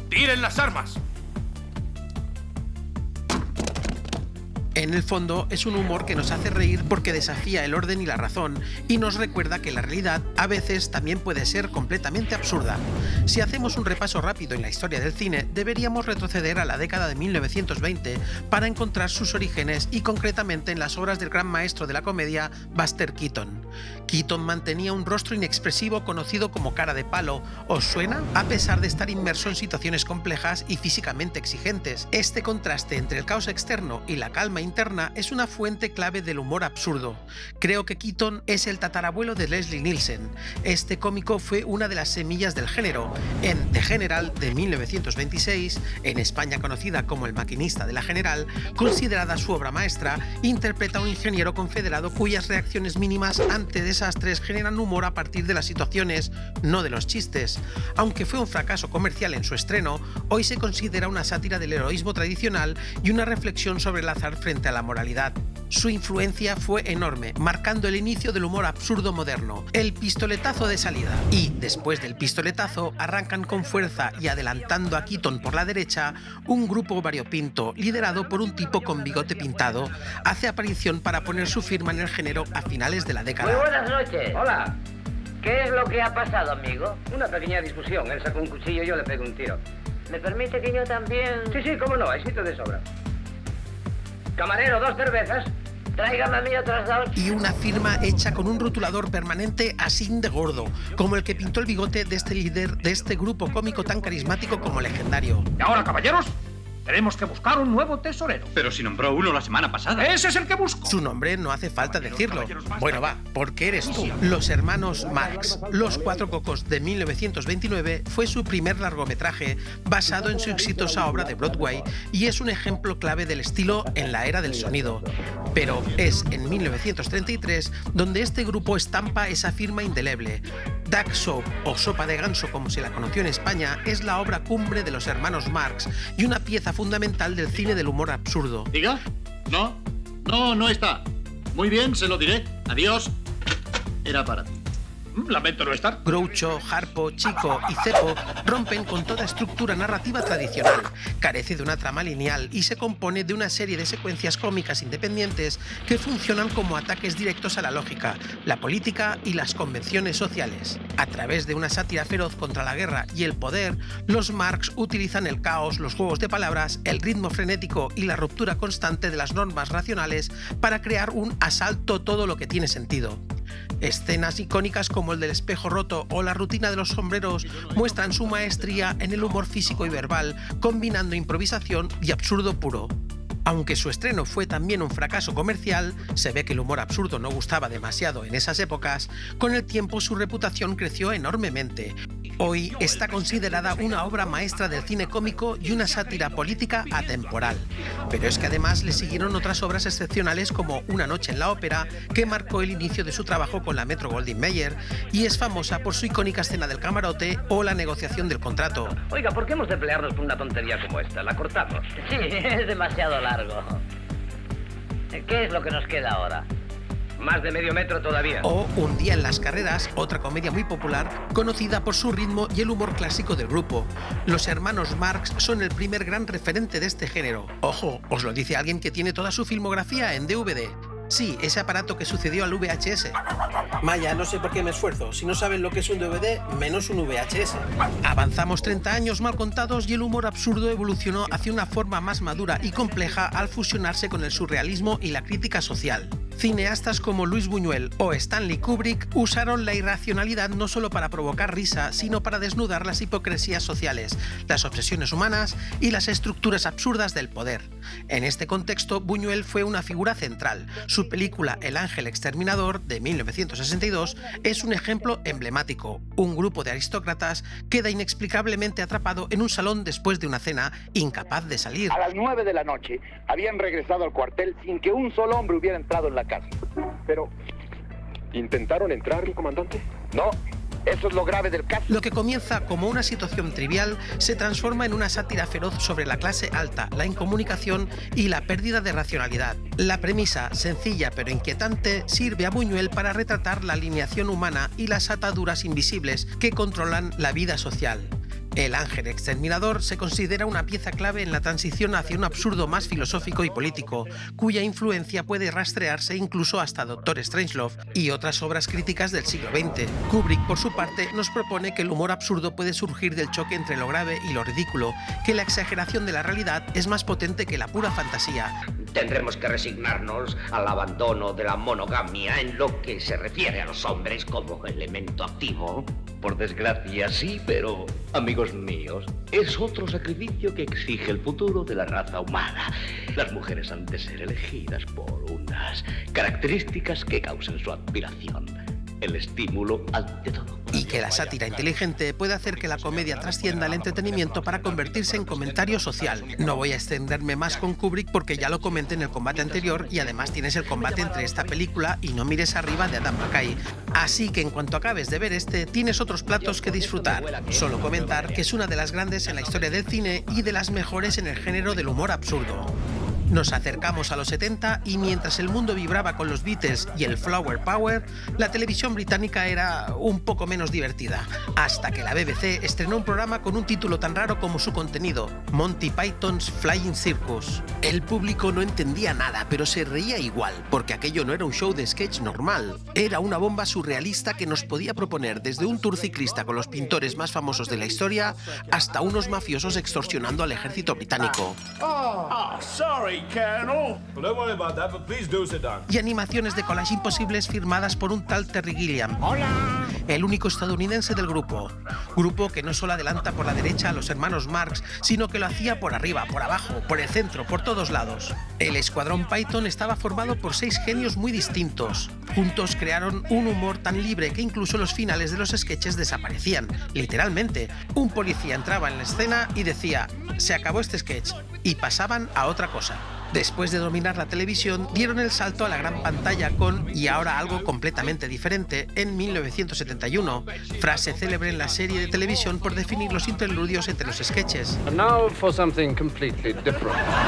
¡Tiren las armas! En el fondo, es un humor que nos hace reír porque desafía el orden y la razón y nos recuerda que la realidad a veces también puede ser completamente absurda. Si hacemos un repaso rápido en la historia del cine, deberíamos retroceder a la década de 1920 para encontrar sus orígenes y concretamente en las obras del gran maestro de la comedia, Buster Keaton. Keaton mantenía un rostro inexpresivo conocido como cara de palo. ¿Os suena? A pesar de estar inmerso en situaciones complejas y físicamente exigentes. Este contraste entre el caos externo y la calma interna es una fuente clave del humor absurdo. Creo que Keaton es el tatarabuelo de Leslie Nielsen. Este cómico fue una de las semillas del género. En The General de 1926, en España conocida como El maquinista de la General, considerada su obra maestra, interpreta a un ingeniero confederado cuyas reacciones mínimas ante desastres generan humor a partir de las situaciones, no de los chistes. Aunque fue un fracaso comercial en su estreno, hoy se considera una sátira del heroísmo tradicional y una reflexión sobre el azar frente a la moralidad. Su influencia fue enorme, marcando el inicio del humor absurdo moderno, el pistoletazo de salida. Y, después del pistoletazo, arrancan con fuerza y adelantando a Keaton por la derecha, un grupo variopinto, liderado por un tipo con bigote pintado, hace aparición para poner su firma en el género a finales de la década. Muy buenas noches. Hola. ¿Qué es lo que ha pasado, amigo? Una pequeña discusión. Él sacó un cuchillo y yo le pego un tiro. ¿Me permite que yo también...? Sí, cómo no, hay sitio de sobra. Camarero, 2 cervezas. Tráigame a mí otras 2. Y una firma hecha con un rotulador permanente así de gordo, como el que pintó el bigote de este líder de este grupo cómico tan carismático como legendario. Y ahora, caballeros, tenemos que buscar un nuevo tesorero. Pero si nombró uno la semana pasada. ¡Ese es el que busco! Su nombre no hace falta decirlo. Bueno, va, porque eres tú. Los hermanos Marx. Los Cuatro Cocos de 1929 fue su primer largometraje basado en su exitosa obra de Broadway y es un ejemplo clave del estilo en la era del sonido. Pero es en 1933 donde este grupo estampa esa firma indeleble. Duck Soup, o Sopa de Ganso como se la conoció en España, es la obra cumbre de los hermanos Marx y una pieza fundamental del cine del humor absurdo. ¿Diga? No está. Muy bien, se lo diré. Adiós. Era para ti. Lamento no estar. Groucho, Harpo, Chico y Cepo rompen con toda estructura narrativa tradicional. Carece de una trama lineal y se compone de una serie de secuencias cómicas independientes que funcionan como ataques directos a la lógica, la política y las convenciones sociales. A través de una sátira feroz contra la guerra y el poder, los Marx utilizan el caos, los juegos de palabras, el ritmo frenético y la ruptura constante de las normas racionales para crear un asalto todo lo que tiene sentido. Escenas icónicas como el del espejo roto o la rutina de los sombreros muestran su maestría en el humor físico y verbal, combinando improvisación y absurdo puro. Aunque su estreno fue también un fracaso comercial, se ve que el humor absurdo no gustaba demasiado en esas épocas, con el tiempo su reputación creció enormemente. Hoy está considerada una obra maestra del cine cómico y una sátira política atemporal. Pero es que además le siguieron otras obras excepcionales como Una noche en la ópera, que marcó el inicio de su trabajo con la Metro-Goldwyn-Mayer y es famosa por su icónica escena del camarote o la negociación del contrato. Oiga, ¿por qué hemos de pelearnos por una tontería como esta? ¿La cortamos? Sí, es demasiado largo. ¿Qué es lo que nos queda ahora? Más de medio metro todavía. O Un día en las carreras, otra comedia muy popular, conocida por su ritmo y el humor clásico del grupo. Los hermanos Marx son el primer gran referente de este género. Ojo, os lo dice alguien que tiene toda su filmografía en DVD. Sí, ese aparato que sucedió al VHS. Maya, no sé por qué me esfuerzo. Si no saben lo que es un DVD, menos un VHS. Avanzamos 30 años mal contados y el humor absurdo evolucionó hacia una forma más madura y compleja al fusionarse con el surrealismo y la crítica social. Cineastas como Luis Buñuel o Stanley Kubrick usaron la irracionalidad no solo para provocar risa, sino para desnudar las hipocresías sociales, las obsesiones humanas y las estructuras absurdas del poder. En este contexto, Buñuel fue una figura central. Su película El ángel exterminador, de 1962, es un ejemplo emblemático. Un grupo de aristócratas queda inexplicablemente atrapado en un salón después de una cena, incapaz de salir. A las 9 de la noche habían regresado al cuartel sin que un solo hombre hubiera entrado en la casa. Pero, ¿intentaron entrar, mi comandante? No. Eso es lo grave del caso. Lo que comienza como una situación trivial se transforma en una sátira feroz sobre la clase alta, la incomunicación y la pérdida de racionalidad. La premisa, sencilla pero inquietante, sirve a Buñuel para retratar la alineación humana y las ataduras invisibles que controlan la vida social. El ángel exterminador se considera una pieza clave en la transición hacia un absurdo más filosófico y político, cuya influencia puede rastrearse incluso hasta Dr. Strangelove y otras obras críticas del siglo XX. Kubrick, por su parte, nos propone que el humor absurdo puede surgir del choque entre lo grave y lo ridículo, que la exageración de la realidad es más potente que la pura fantasía. Tendremos que resignarnos al abandono de la monogamia en lo que se refiere a los hombres como elemento activo. Por desgracia, sí, pero, amigos míos, es otro sacrificio que exige el futuro de la raza humana. Las mujeres han de ser elegidas por unas características que causen su admiración. El estímulo ante todo. Y que la sátira inteligente puede hacer que la comedia trascienda el entretenimiento para convertirse en comentario social. No voy a extenderme más con Kubrick porque ya lo comenté en el combate anterior y además tienes el combate entre esta película y No mires arriba de Adam McKay. Así que en cuanto acabes de ver este, tienes otros platos que disfrutar. Solo comentar que es una de las grandes en la historia del cine y de las mejores en el género del humor absurdo. Nos acercamos a los 70 y mientras el mundo vibraba con los Beatles y el Flower Power, la televisión británica era un poco menos divertida, hasta que la BBC estrenó un programa con un título tan raro como su contenido, Monty Python's Flying Circus. El público no entendía nada, pero se reía igual, porque aquello no era un show de sketch normal, era una bomba surrealista que nos podía proponer desde un tour ciclista con los pintores más famosos de la historia hasta unos mafiosos extorsionando al ejército británico. Sorry, Colonel. Well, don't worry about that, but please do sit down. Y animaciones de collage imposibles firmadas por un tal Terry Gilliam. ¡Hola! El único estadounidense del grupo. Grupo que no solo adelanta por la derecha a los hermanos Marx, sino que lo hacía por arriba, por abajo, por el centro, por todos lados. El Escuadrón Python estaba formado por 6 genios muy distintos. Juntos crearon un humor tan libre que incluso los finales de los sketches desaparecían. Literalmente, un policía entraba en la escena y decía: se acabó este sketch, y pasaban a otra cosa. Después de dominar la televisión, dieron el salto a la gran pantalla con, y ahora algo completamente diferente, en 1971, frase célebre en la serie de televisión por definir los interludios entre los sketches.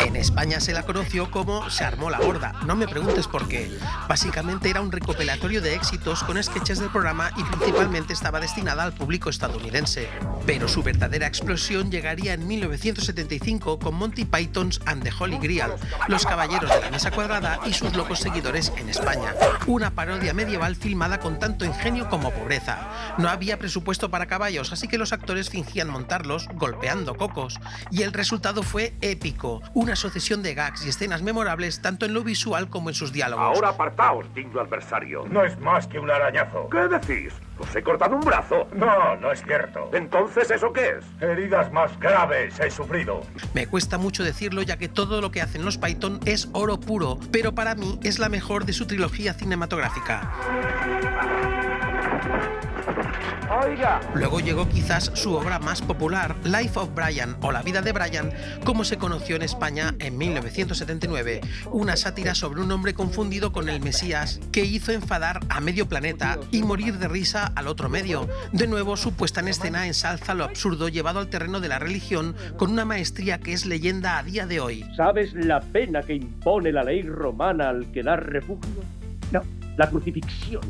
En España se la conoció como Se armó la gorda, no me preguntes por qué. Básicamente era un recopilatorio de éxitos con sketches del programa y principalmente estaba destinada al público estadounidense. Pero su verdadera explosión llegaría en 1975 con Monty Python's and the Holy Grail, Los Caballeros de la Mesa Cuadrada y sus locos seguidores en España. Una parodia medieval filmada con tanto ingenio como pobreza. No había presupuesto para caballos, así que los actores fingían montarlos golpeando cocos. Y el resultado fue épico. Una sucesión de gags y escenas memorables tanto en lo visual como en sus diálogos. Ahora apartaos, digno adversario. No es más que un arañazo. ¿Qué decís? ¿Os he cortado un brazo? No, no es cierto. ¿Entonces eso qué es? Heridas más graves he sufrido. Me cuesta mucho decirlo ya que todo lo que hacen los Python es oro puro, pero para mí es la mejor de su trilogía cinematográfica. Oiga. Luego llegó quizás su obra más popular, Life of Brian o La vida de Brian, como se conoció en España en 1979, una sátira sobre un hombre confundido con el Mesías que hizo enfadar a medio planeta y morir de risa al otro medio. De nuevo, su puesta en escena ensalza lo absurdo llevado al terreno de la religión con una maestría que es leyenda a día de hoy. ¿Sabes la pena que impone la ley romana al que da refugio? No, la crucifixión.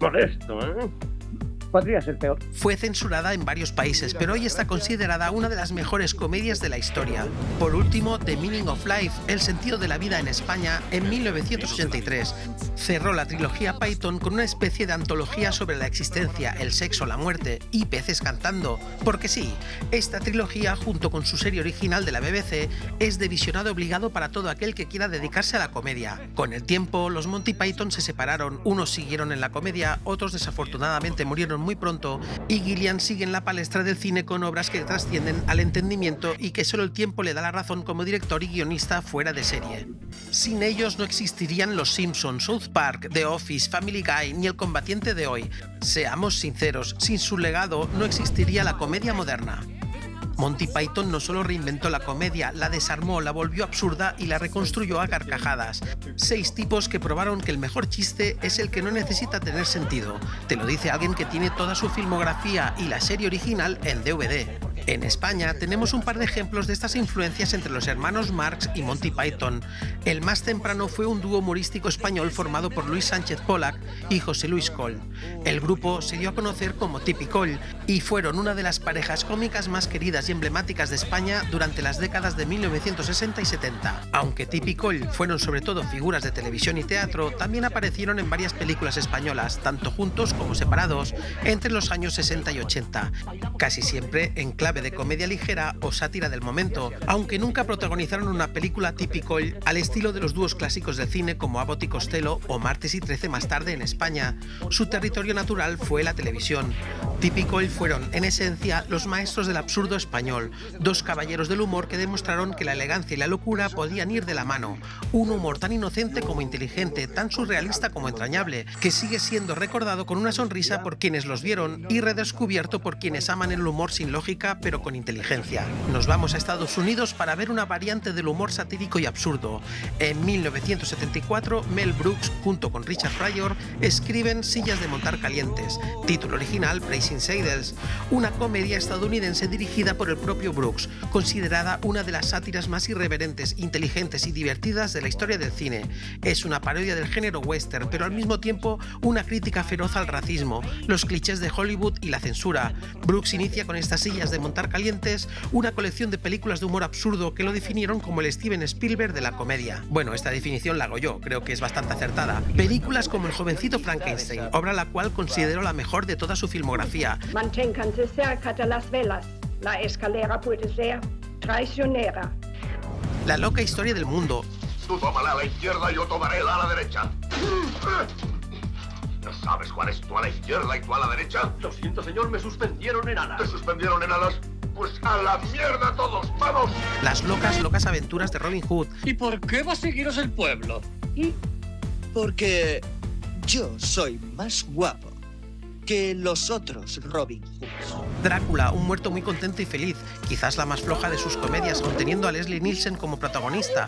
Molesto, ¿eh? Podría ser peor. Fue censurada en varios países, pero hoy está considerada una de las mejores comedias de la historia. Por último, The Meaning of Life, El sentido de la vida en España, en 1983. Cerró la trilogía Python con una especie de antología sobre la existencia, el sexo, la muerte y peces cantando. Porque sí, esta trilogía, junto con su serie original de la BBC, es de visionado obligado para todo aquel que quiera dedicarse a la comedia. Con el tiempo, los Monty Python se separaron, unos siguieron en la comedia, otros desafortunadamente murieron muy pronto, y Gillian sigue en la palestra del cine con obras que trascienden al entendimiento y que solo el tiempo le da la razón como director y guionista fuera de serie. Sin ellos no existirían Los Simpsons, South Park, The Office, Family Guy ni El combatiente de hoy. Seamos sinceros, sin su legado no existiría la comedia moderna. Monty Python no solo reinventó la comedia, la desarmó, la volvió absurda y la reconstruyó a carcajadas. 6 tipos que probaron que el mejor chiste es el que no necesita tener sentido. Te lo dice alguien que tiene toda su filmografía y la serie original en DVD. En España tenemos un par de ejemplos de estas influencias entre los hermanos Marx y Monty Python. El más temprano fue un dúo humorístico español formado por Luis Sánchez Pollack y José Luis Coll. El grupo se dio a conocer como Tip y Coll y fueron una de las parejas cómicas más queridas y emblemáticas de España durante las décadas de 1960 y 70. Aunque Tip y Coll fueron sobre todo figuras de televisión y teatro, también aparecieron en varias películas españolas, tanto juntos como separados, entre los años 60 y 80, casi siempre en clave de comedia ligera o sátira del momento, aunque nunca protagonizaron una película Tip y Coll al estilo de los dúos clásicos del cine como Abbott y Costello o Martes y 13 más tarde en España. Su territorio natural fue la televisión. Tip y Coll fueron, en esencia, los maestros del absurdo español, dos caballeros del humor que demostraron que la elegancia y la locura podían ir de la mano. Un humor tan inocente como inteligente, tan surrealista como entrañable, que sigue siendo recordado con una sonrisa por quienes los vieron y redescubierto por quienes aman el humor sin lógica pero con inteligencia. Nos vamos a Estados Unidos para ver una variante del humor satírico y absurdo. En 1974, Mel Brooks, junto con Richard Pryor, escriben Sillas de montar calientes, título original Blazing Saddles, una comedia estadounidense dirigida por el propio Brooks, considerada una de las sátiras más irreverentes, inteligentes y divertidas de la historia del cine. Es una parodia del género western, pero al mismo tiempo una crítica feroz al racismo, los clichés de Hollywood y la censura. Brooks inicia con estas Sillas de montar calientes una colección de películas de humor absurdo que lo definieron como el Steven Spielberg de la comedia. Bueno, esta definición la hago yo, creo que es bastante acertada. Películas como El jovencito Frankenstein, obra la cual considero la mejor de toda su filmografía. Manténganse cerca de las velas. La escalera puede ser traicionera. La loca historia del mundo. Tú tómala a la izquierda y yo tomaré a la derecha. ¿No sabes cuál es tú a la izquierda y tú a la derecha? Lo siento, señor, me suspendieron en alas. ¿Te suspendieron en alas? Pues a la mierda todos, ¡vamos! Las locas aventuras de Robin Hood. ¿Y por qué va a seguiros el pueblo? Porque yo soy más guapo que los otros Robin Hoods. Drácula, un muerto muy contento y feliz, quizás la más floja de sus comedias, conteniendo a Leslie Nielsen como protagonista.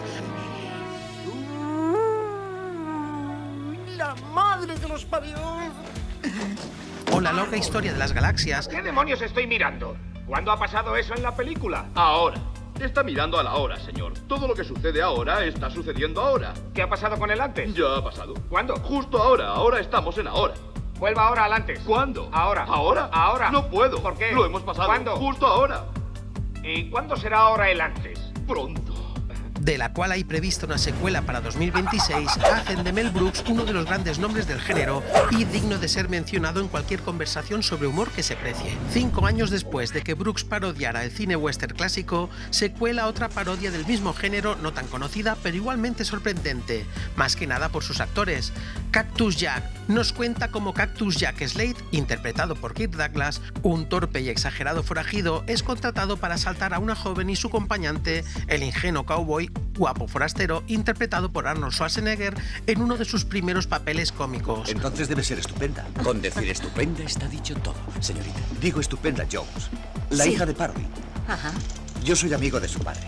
¡La madre que los parió! O La loca historia de las galaxias. ¿Qué demonios estoy mirando? ¿Cuándo ha pasado eso en la película? Ahora. Está mirando a la hora, señor. Todo lo que sucede ahora está sucediendo ahora. ¿Qué ha pasado con el antes? Ya ha pasado. ¿Cuándo? Justo ahora. Ahora estamos en ahora. Vuelva ahora al antes. ¿Cuándo? Ahora. ¿Ahora? Ahora. No puedo. ¿Por qué? Lo hemos pasado. ¿Cuándo? Justo ahora. ¿Y cuándo será ahora el antes? Pronto. De la cual hay prevista una secuela para 2026, hacen de Mel Brooks uno de los grandes nombres del género y digno de ser mencionado en cualquier conversación sobre humor que se precie. 5 años después de que Brooks parodiara el cine western clásico, se cuela otra parodia del mismo género, no tan conocida, pero igualmente sorprendente, más que nada por sus actores. Cactus Jack nos cuenta cómo Cactus Jack Slade, interpretado por Kirk Douglas, un torpe y exagerado forajido, es contratado para asaltar a una joven y su acompañante, el ingenuo cowboy guapo forastero, interpretado por Arnold Schwarzenegger en uno de sus primeros papeles cómicos. Entonces debe ser estupenda. Con decir estupenda está dicho todo, señorita. Digo estupenda Jones, la hija de Parody. Ajá. Yo soy amigo de su padre.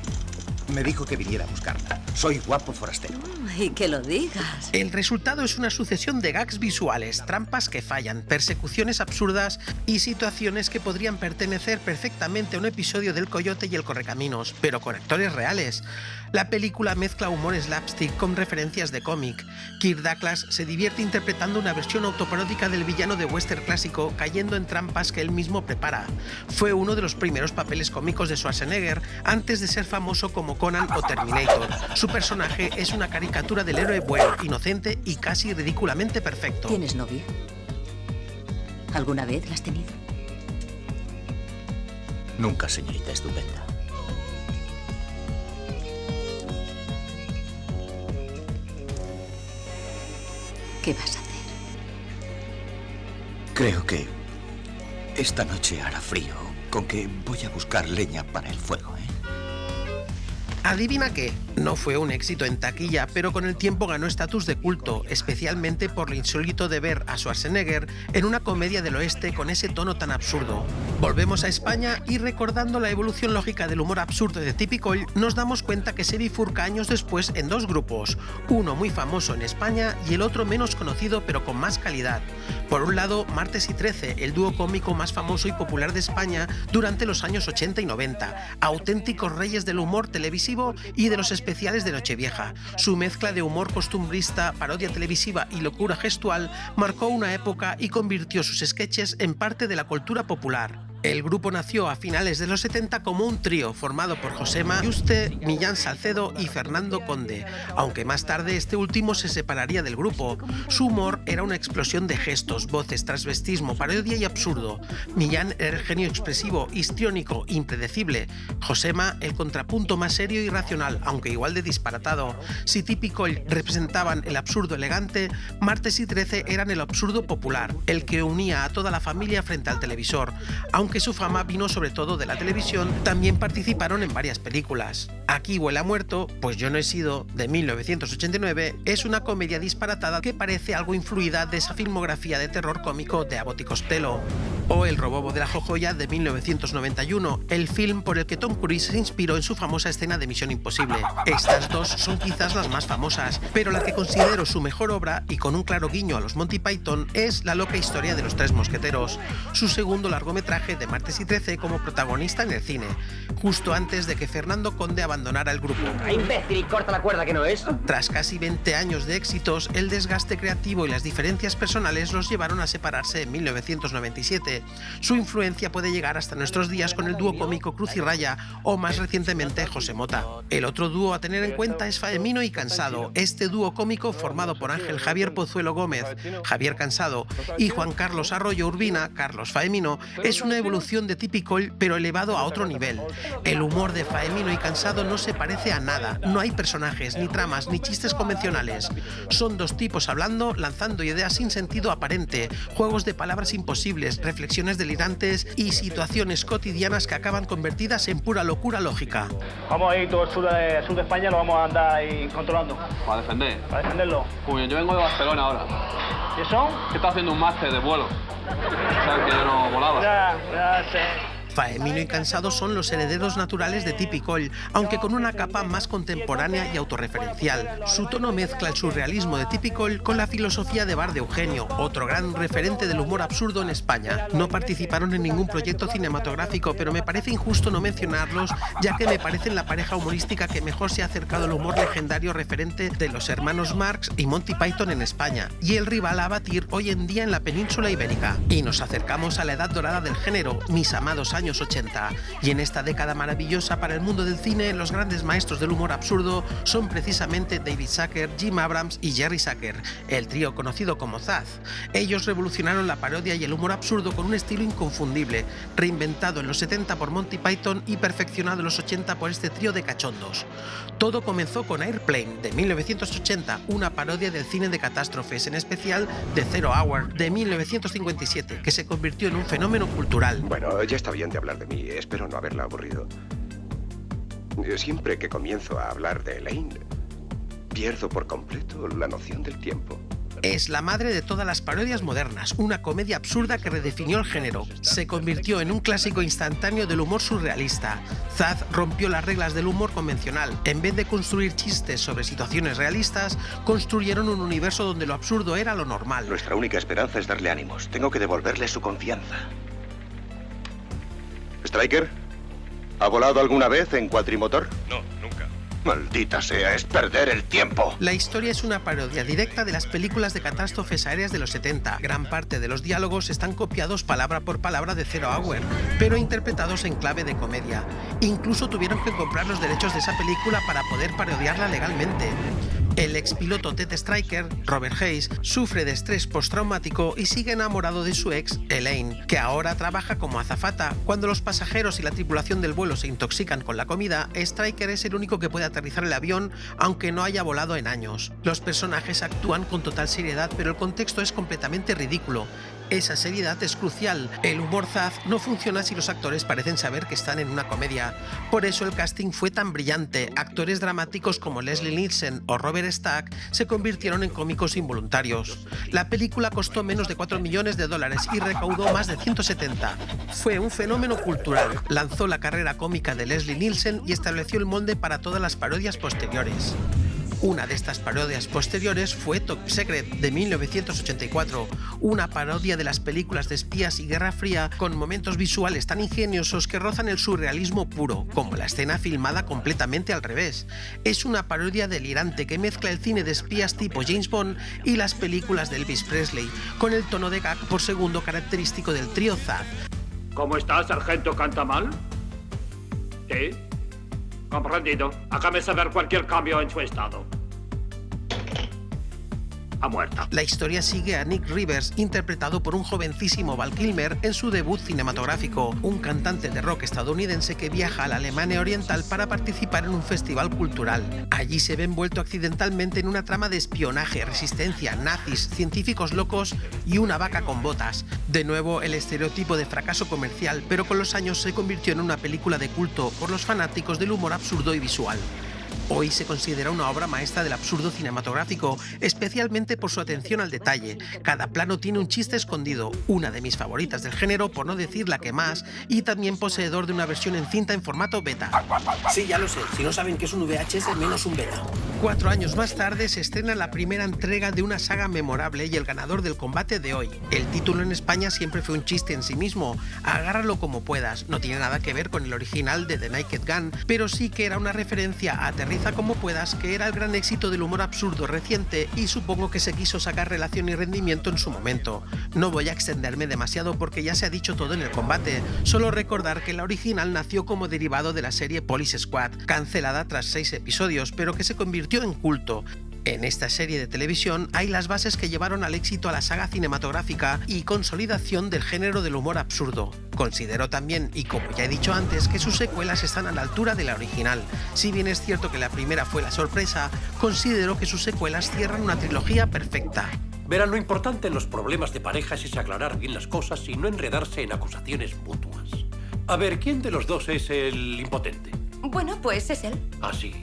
Me dijo que viniera a buscarla. Soy guapo forastero. Y que lo digas. El resultado es una sucesión de gags visuales, trampas que fallan, persecuciones absurdas y situaciones que podrían pertenecer perfectamente a un episodio del Coyote y el Correcaminos, pero con actores reales. La película mezcla humor slapstick con referencias de cómic. Kirk Douglas se divierte interpretando una versión autoparódica del villano de western clásico, cayendo en trampas que él mismo prepara. Fue uno de los primeros papeles cómicos de Schwarzenegger antes de ser famoso como Conan o Terminator. Su personaje es una caricatura del héroe bueno, inocente y casi ridículamente perfecto. ¿Tienes novia? ¿Alguna vez la has tenido? Nunca, señorita estupenda. ¿Qué vas a hacer? Creo que esta noche hará frío, con que voy a buscar leña para el fuego, ¿eh? ¿Adivina qué? No fue un éxito en taquilla, pero con el tiempo ganó estatus de culto, especialmente por lo insólito de ver a Schwarzenegger en una comedia del oeste con ese tono tan absurdo. Volvemos a España y, recordando la evolución lógica del humor absurdo de Typical, nos damos cuenta que se bifurca años después en dos grupos, uno muy famoso en España y el otro menos conocido pero con más calidad. Por un lado, Martes y 13, el dúo cómico más famoso y popular de España durante los años 80 y 90, auténticos reyes del humor televisivo y de los especiales de Nochevieja. Su mezcla de humor costumbrista, parodia televisiva y locura gestual marcó una época y convirtió sus sketches en parte de la cultura popular. El grupo nació a finales de los 70 como un trío formado por Josema Yuste, Millán Salcedo y Fernando Conde, aunque más tarde este último se separaría del grupo. Su humor era una explosión de gestos, voces, transvestismo, parodia y absurdo. Millán era el genio expresivo, histriónico, impredecible. Josema el contrapunto más serio y racional, aunque igual de disparatado. Si Typical representaban el absurdo elegante, Martes y 13 eran el absurdo popular, el que unía a toda la familia frente al televisor. Aunque su fama vino sobre todo de la televisión, también participaron en varias películas. Aquí huele a muerto, pues yo no he sido, de 1989, es una comedia disparatada que parece algo influida de esa filmografía de terror cómico de Abbott y Costello. O El robobo de la jojoya de 1991, el film por el que Tom Cruise se inspiró en su famosa escena de Misión Imposible. Estas dos son quizás las más famosas, pero la que considero su mejor obra, y con un claro guiño a los Monty Python, es La loca historia de los tres mosqueteros, su segundo largometraje de Martes y 13 como protagonista en el cine, justo antes de que Fernando Conde abandonara el grupo. ¡Imbécil! ¡Corta la cuerda que no es! Tras casi 20 años de éxitos, el desgaste creativo y las diferencias personales los llevaron a separarse en 1997. Su influencia puede llegar hasta nuestros días con el dúo cómico Cruz y Raya o más recientemente José Mota. El otro dúo a tener en cuenta es Faemino y Cansado, este dúo cómico formado por Ángel Javier Pozuelo Gómez, Javier Cansado y Juan Carlos Arroyo Urbina, Carlos Faemino, es una evolución de Typical pero elevado a otro nivel. El humor de Faemino y Cansado no se parece a nada, no hay personajes, ni tramas, ni chistes convencionales. Son dos tipos hablando, lanzando ideas sin sentido aparente, juegos de palabras imposibles, reflexiones delirantes y situaciones cotidianas que acaban convertidas en pura locura lógica. Vamos a ir todo el sur de España, lo vamos a andar ahí controlando. ¿Para defender? Para defenderlo. Pues yo vengo de Barcelona ahora. ¿Y eso? ¿Qué está haciendo un máster de vuelo? ¿Sabes que yo no volaba? Ya sé. Faemino y Cansado son los herederos naturales de Typical, aunque con una capa más contemporánea y autorreferencial. Su tono mezcla el surrealismo de Typical con la filosofía de Bar de Eugenio, otro gran referente del humor absurdo en España. No participaron en ningún proyecto cinematográfico, pero me parece injusto no mencionarlos, ya que me parecen la pareja humorística que mejor se ha acercado al humor legendario referente de los hermanos Marx y Monty Python en España, y el rival a batir hoy en día en la península ibérica. Y nos acercamos a la edad dorada del género, mis amados años años 80. Y en esta década maravillosa para el mundo del cine, los grandes maestros del humor absurdo son precisamente David Zucker, Jim Abrams y Jerry Zucker, el trío conocido como Zaz. Ellos revolucionaron la parodia y el humor absurdo con un estilo inconfundible, reinventado en los 70 por Monty Python y perfeccionado en los 80 por este trío de cachondos. Todo comenzó con Airplane, de 1980, una parodia del cine de catástrofes, en especial de Zero Hour, de 1957, que se convirtió en un fenómeno cultural. Bueno, ya está bien de hablar de mí. Espero no haberla aburrido. Siempre que comienzo a hablar de Elaine, pierdo por completo la noción del tiempo. Es la madre de todas las parodias modernas, una comedia absurda que redefinió el género. Se convirtió en un clásico instantáneo del humor surrealista. Zaz rompió las reglas del humor convencional. En vez de construir chistes sobre situaciones realistas, construyeron un universo donde lo absurdo era lo normal. Nuestra única esperanza es darle ánimos. Tengo que devolverle su confianza. ¿Striker? ¿Ha volado alguna vez en cuatrimotor? No, nunca. Maldita sea, es perder el tiempo. La historia es una parodia directa de las películas de catástrofes aéreas de los 70. Gran parte de los diálogos están copiados palabra por palabra de Zero Hour, pero interpretados en clave de comedia. Incluso tuvieron que comprar los derechos de esa película para poder parodiarla legalmente. El expiloto Ted Striker, Robert Hayes, sufre de estrés postraumático y sigue enamorado de su ex, Elaine, que ahora trabaja como azafata. Cuando los pasajeros y la tripulación del vuelo se intoxican con la comida, Striker es el único que puede aterrizar el avión, aunque no haya volado en años. Los personajes actúan con total seriedad, pero el contexto es completamente ridículo. Esa seriedad es crucial. El humor Zaz no funciona si los actores parecen saber que están en una comedia. Por eso el casting fue tan brillante. Actores dramáticos como Leslie Nielsen o Robert Stack se convirtieron en cómicos involuntarios. La película costó menos de $4 millones y recaudó más de 170. Fue un fenómeno cultural. Lanzó la carrera cómica de Leslie Nielsen y estableció el molde para todas las parodias posteriores. Una de estas parodias posteriores fue Top Secret, de 1984, una parodia de las películas de espías y Guerra Fría con momentos visuales tan ingeniosos que rozan el surrealismo puro, como la escena filmada completamente al revés. Es una parodia delirante que mezcla el cine de espías tipo James Bond y las películas de Elvis Presley, con el tono de gag por segundo característico del trío Zaz. ¿Cómo está, sargento Cantamal? ¿Sí? Comprendido. Hágame saber cualquier cambio en su estado. Ha muerto. La historia sigue a Nick Rivers, interpretado por un jovencísimo Val Kilmer en su debut cinematográfico, un cantante de rock estadounidense que viaja a la Alemania Oriental para participar en un festival cultural. Allí se ve envuelto accidentalmente en una trama de espionaje, resistencia, nazis, científicos locos y una vaca con botas. De nuevo, el estereotipo de fracaso comercial, pero con los años se convirtió en una película de culto por los fanáticos del humor absurdo y visual. Hoy se considera una obra maestra del absurdo cinematográfico, especialmente por su atención al detalle. Cada plano tiene un chiste escondido, una de mis favoritas del género, por no decir la que más, y también poseedor de una versión en cinta en formato beta. Sí, ya lo sé. Si no saben qué es un VHS, menos un beta. 4 años más tarde se estrena la primera entrega de una saga memorable y el ganador del combate de hoy. El título en España siempre fue un chiste en sí mismo. Agárralo como puedas. No tiene nada que ver con el original de The Naked Gun, pero sí que era una referencia a Aterriza como puedas, que era el gran éxito del humor absurdo reciente y supongo que se quiso sacar relación y rendimiento en su momento. No voy a extenderme demasiado porque ya se ha dicho todo en el combate, solo recordar que la original nació como derivado de la serie Police Squad, cancelada tras 6 episodios, pero que se convirtió en culto. En esta serie de televisión hay las bases que llevaron al éxito a la saga cinematográfica y consolidación del género del humor absurdo. Considero también, y como ya he dicho antes, que sus secuelas están a la altura de la original. Si bien es cierto que la primera fue la sorpresa, considero que sus secuelas cierran una trilogía perfecta. Verán, lo importante en los problemas de parejas es aclarar bien las cosas y no enredarse en acusaciones mutuas. A ver, ¿quién de los dos es el impotente? Bueno, pues es él. Ah, sí,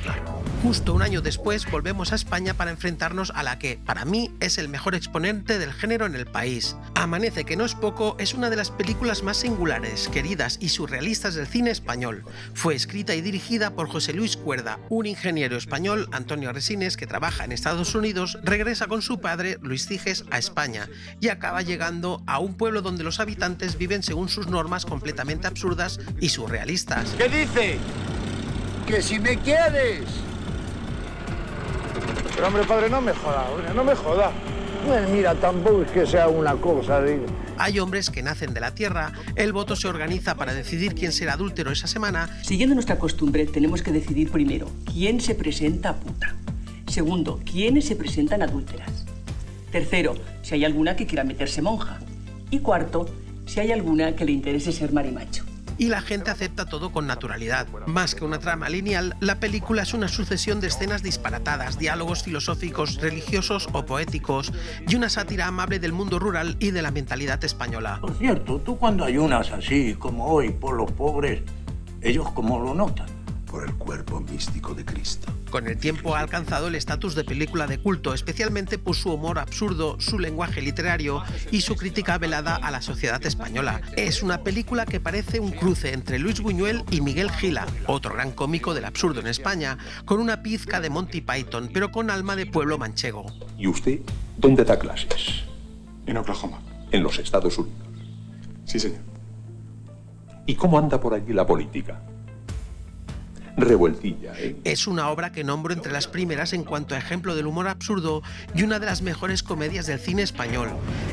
claro. Justo un año después volvemos a España para enfrentarnos a la que, para mí, es el mejor exponente del género en el país. Amanece, que no es poco, es una de las películas más singulares, queridas y surrealistas del cine español. Fue escrita y dirigida por José Luis Cuerda, un ingeniero español, Antonio Resines, que trabaja en Estados Unidos, regresa con su padre, Luis Ciges, a España y acaba llegando a un pueblo donde los habitantes viven según sus normas completamente absurdas y surrealistas. ¿Qué dice? ¡Que si me quieres! Pero hombre, padre, no me joda, hombre, no me joda. Pues mira, tampoco es que sea una cosa de... Hay hombres que nacen de la tierra, el voto se organiza para decidir quién será adúltero esa semana. Siguiendo nuestra costumbre, tenemos que decidir primero quién se presenta a puta. Segundo, quiénes se presentan adúlteras. Tercero, si hay alguna que quiera meterse monja. Y cuarto, si hay alguna que le interese ser marimacho. Y la gente acepta todo con naturalidad. Más que una trama lineal, la película es una sucesión de escenas disparatadas, diálogos filosóficos, religiosos o poéticos y una sátira amable del mundo rural y de la mentalidad española. Por cierto, tú cuando ayunas así como hoy por los pobres, ¿ellos cómo lo notan? Por el cuerpo místico de Cristo. Con el tiempo ha alcanzado el estatus de película de culto, especialmente por su humor absurdo, su lenguaje literario y su crítica velada a la sociedad española. Es una película que parece un cruce entre Luis Buñuel y Miguel Gila, otro gran cómico del absurdo en España, con una pizca de Monty Python, pero con alma de pueblo manchego. ¿Y usted dónde da clases? En Oklahoma. ¿En los Estados Unidos? Sí, señor. ¿Y cómo anda por allí la política? Revueltilla, ¿eh? Es una obra que nombro entre las primeras en cuanto a ejemplo del humor absurdo y una de las mejores comedias del cine español.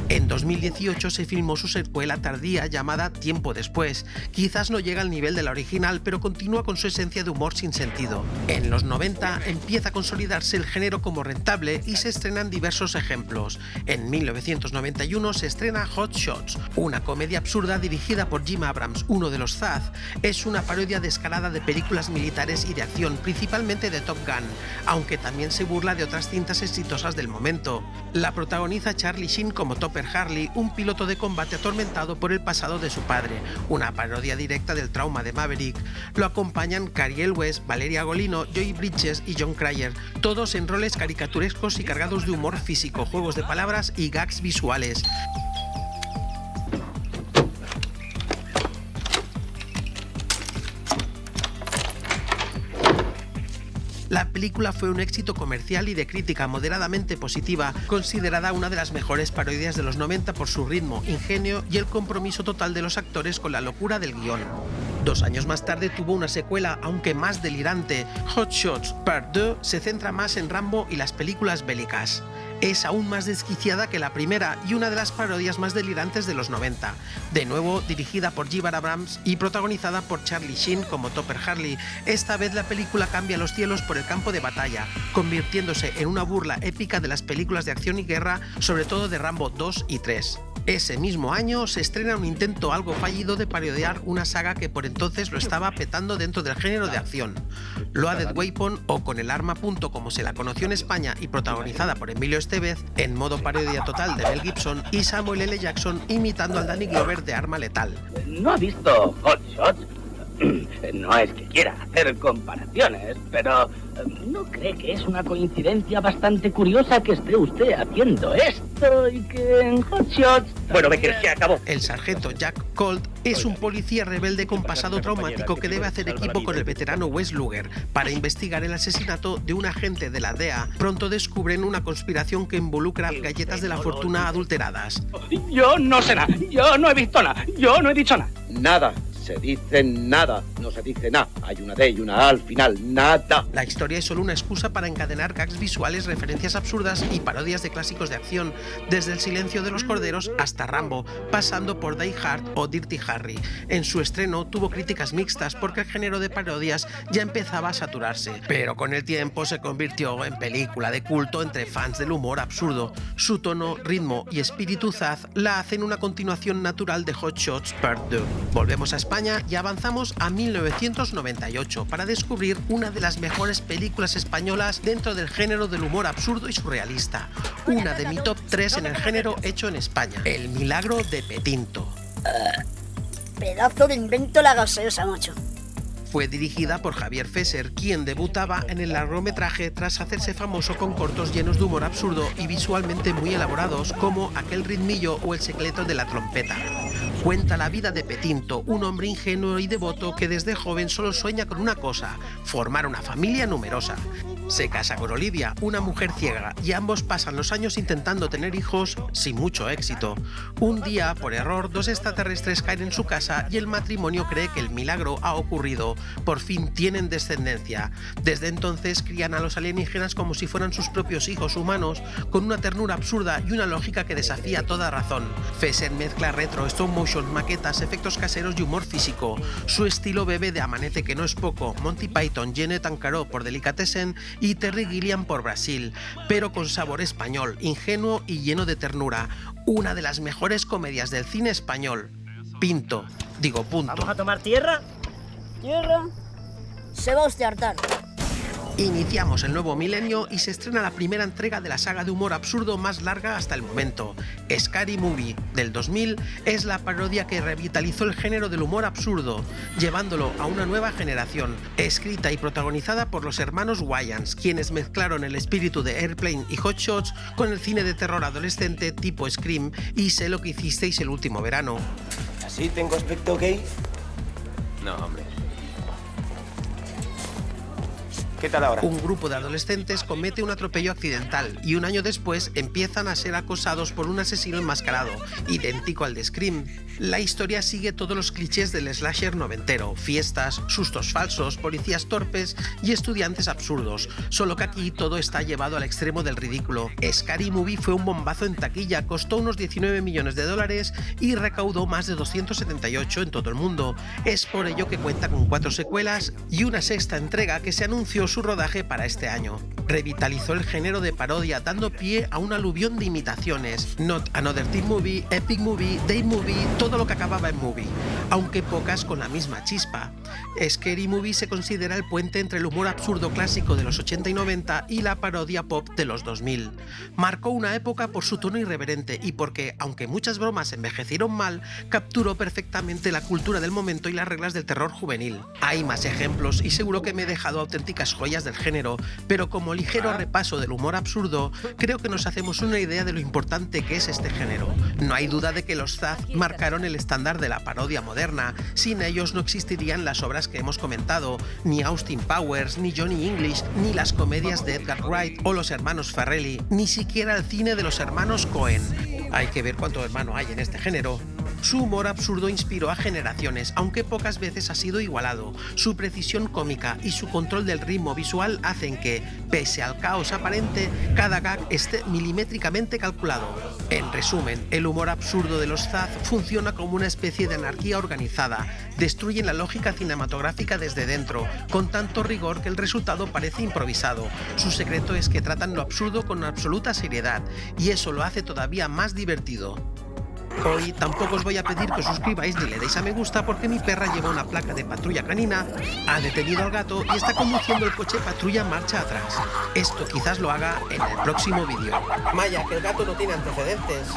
En 2018 se filmó su secuela tardía llamada Tiempo Después. Quizás no llega al nivel de la original, pero continúa con su esencia de humor sin sentido. En los 90 empieza a consolidarse el género como rentable y se estrenan diversos ejemplos. En 1991 se estrena Hot Shots, una comedia absurda dirigida por Jim Abrams, uno de los Zaz. Es una parodia descarada de películas militares y de acción, principalmente de Top Gun, aunque también se burla de otras cintas exitosas del momento. La protagoniza Charlie Sheen como Topper Harley, un piloto de combate atormentado por el pasado de su padre, una parodia directa del trauma de Maverick. Lo acompañan Cary Elwes, Valeria Golino, Joy Bridges y John Cryer, todos en roles caricaturescos y cargados de humor físico, juegos de palabras y gags visuales. La película fue un éxito comercial y de crítica moderadamente positiva, considerada una de las mejores parodias de los 90 por su ritmo, ingenio y el compromiso total de los actores con la locura del guión. 2 años más tarde tuvo una secuela, aunque más delirante. Hot Shots Part 2 se centra más en Rambo y las películas bélicas. Es aún más desquiciada que la primera y una de las parodias más delirantes de los 90. De nuevo dirigida por J. Abrams y protagonizada por Charlie Sheen como Topper Harley, esta vez la película cambia los cielos por el campo de batalla, convirtiéndose en una burla épica de las películas de acción y guerra, sobre todo de Rambo 2 y 3. Ese mismo año se estrena un intento algo fallido de parodiar una saga que por entonces lo estaba petando dentro del género de acción. Loaded Weapon, o Con el arma a punto como se la conoció en España y protagonizada por Emilio Estevez, en modo parodia total de Mel Gibson y Samuel L. Jackson imitando al Danny Glover de Arma Letal. ¿No ha visto Hot Shots? No es que quiera hacer comparaciones, pero ¿no cree que es una coincidencia bastante curiosa que esté usted haciendo esto y que en Hot Shots... Bueno, ve que se acabó. El sargento Jack Colt es un policía rebelde con pasado traumático que debe hacer equipo con el veterano Wes Luger para investigar el asesinato de un agente de la DEA. Pronto descubren una conspiración que involucra galletas de la fortuna adulteradas. Yo no sé nada, yo no he visto nada, yo no he dicho nada. Nada. Se dice nada, no se dice nada. Hay una D y una A al final, nada. La historia es solo una excusa para encadenar gags visuales, referencias absurdas y parodias de clásicos de acción, desde El silencio de los corderos hasta Rambo, pasando por Die Hard o Dirty Harry. En su estreno tuvo críticas mixtas porque el género de parodias ya empezaba a saturarse, pero con el tiempo se convirtió en película de culto entre fans del humor absurdo. Su tono, ritmo y espíritu Zaz la hacen una continuación natural de Hot Shots Part 2. Volvemos a España y avanzamos a 1998 para descubrir una de las mejores películas españolas dentro del género del humor absurdo y surrealista. Una de mi top 3 en el género hecho en España, El milagro de Petinto. Pedazo de invento la gaseosa, macho. Fue dirigida por Javier Fesser, quien debutaba en el largometraje tras hacerse famoso con cortos llenos de humor absurdo y visualmente muy elaborados como Aquel ritmillo o El secreto de la trompeta. Cuenta la vida de Petinto, un hombre ingenuo y devoto que desde joven solo sueña con una cosa: formar una familia numerosa. Se casa con Olivia, una mujer ciega, y ambos pasan los años intentando tener hijos sin mucho éxito. Un día, por error, 2 extraterrestres caen en su casa y el matrimonio cree que el milagro ha ocurrido. Por fin tienen descendencia. Desde entonces crían a los alienígenas como si fueran sus propios hijos humanos, con una ternura absurda y una lógica que desafía toda razón. Fesser mezcla retro, stop motion, maquetas, efectos caseros y humor físico. Su estilo bebe de Amanece que no es poco, Monty Python, Gene Tancaró por Delicatessen y Terry Gilliam por Brasil, pero con sabor español, ingenuo y lleno de ternura. Una de las mejores comedias del cine español. Punto. ¿Vamos a tomar tierra? ¿Tierra? Se va usted a hartar. Iniciamos el nuevo milenio y se estrena la primera entrega de la saga de humor absurdo más larga hasta el momento. Scary Movie, del 2000, es la parodia que revitalizó el género del humor absurdo, llevándolo a una nueva generación. Escrita y protagonizada por los hermanos Wayans, quienes mezclaron el espíritu de Airplane y Hot Shots con el cine de terror adolescente tipo Scream y Sé lo que hicisteis el último verano. ¿Así tengo aspecto gay? No, hombre. ¿Qué tal ahora? Un grupo de adolescentes comete un atropello accidental y un año después empiezan a ser acosados por un asesino enmascarado, idéntico al de Scream. La historia sigue todos los clichés del slasher noventero: fiestas, sustos falsos, policías torpes y estudiantes absurdos, solo que aquí todo está llevado al extremo del ridículo. Scary Movie fue un bombazo en taquilla, costó unos 19 millones de dólares y recaudó más de 278 en todo el mundo. Es por ello que cuenta con 4 secuelas y una 6ª entrega que se anunció su rodaje para este año. Revitalizó el género de parodia, dando pie a un aluvión de imitaciones: Not Another Teen Movie, Epic Movie, Date Movie, todo lo que acababa en movie, aunque pocas con la misma chispa. Scary Movie se considera el puente entre el humor absurdo clásico de los 80 y 90 y la parodia pop de los 2000. Marcó una época por su tono irreverente y porque, aunque muchas bromas envejecieron mal, capturó perfectamente la cultura del momento y las reglas del terror juvenil. Hay más ejemplos y seguro que me he dejado auténticas joyas del género, pero como ligero repaso del humor absurdo, creo que nos hacemos una idea de lo importante que es este género. No hay duda de que los Zaz marcaron el estándar de la parodia moderna. Sin ellos no existirían las obras que hemos comentado, ni Austin Powers, ni Johnny English, ni las comedias de Edgar Wright o los hermanos Farrelly, ni siquiera el cine de los hermanos Coen. Hay que ver cuánto hermano hay en este género. Su humor absurdo inspiró a generaciones, aunque pocas veces ha sido igualado. Su precisión cómica y su control del ritmo visual hacen que, pese al caos aparente, cada gag esté milimétricamente calculado. En resumen, el humor absurdo de los Zaz funciona como una especie de anarquía organizada. Destruyen la lógica cinematográfica desde dentro, con tanto rigor que el resultado parece improvisado. Su secreto es que tratan lo absurdo con absoluta seriedad, y eso lo hace todavía más divertido. Hoy tampoco os voy a pedir que os suscribáis ni le deis a me gusta porque mi perra lleva una placa de patrulla canina, ha detenido al gato y está conduciendo el coche patrulla marcha atrás. Esto quizás lo haga en el próximo vídeo. Maya, que el gato no tiene antecedentes.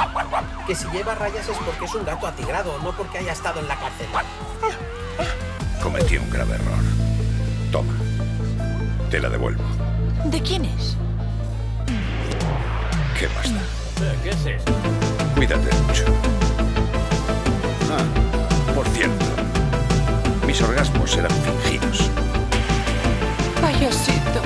Que si lleva rayas es porque es un gato atigrado, no porque haya estado en la cárcel. Cometí un grave error. Toma, te la devuelvo. ¿De quién es? ¿Qué más da? ¿Qué es esto? Cuídate mucho. Por cierto, mis orgasmos eran fingidos. Payasito.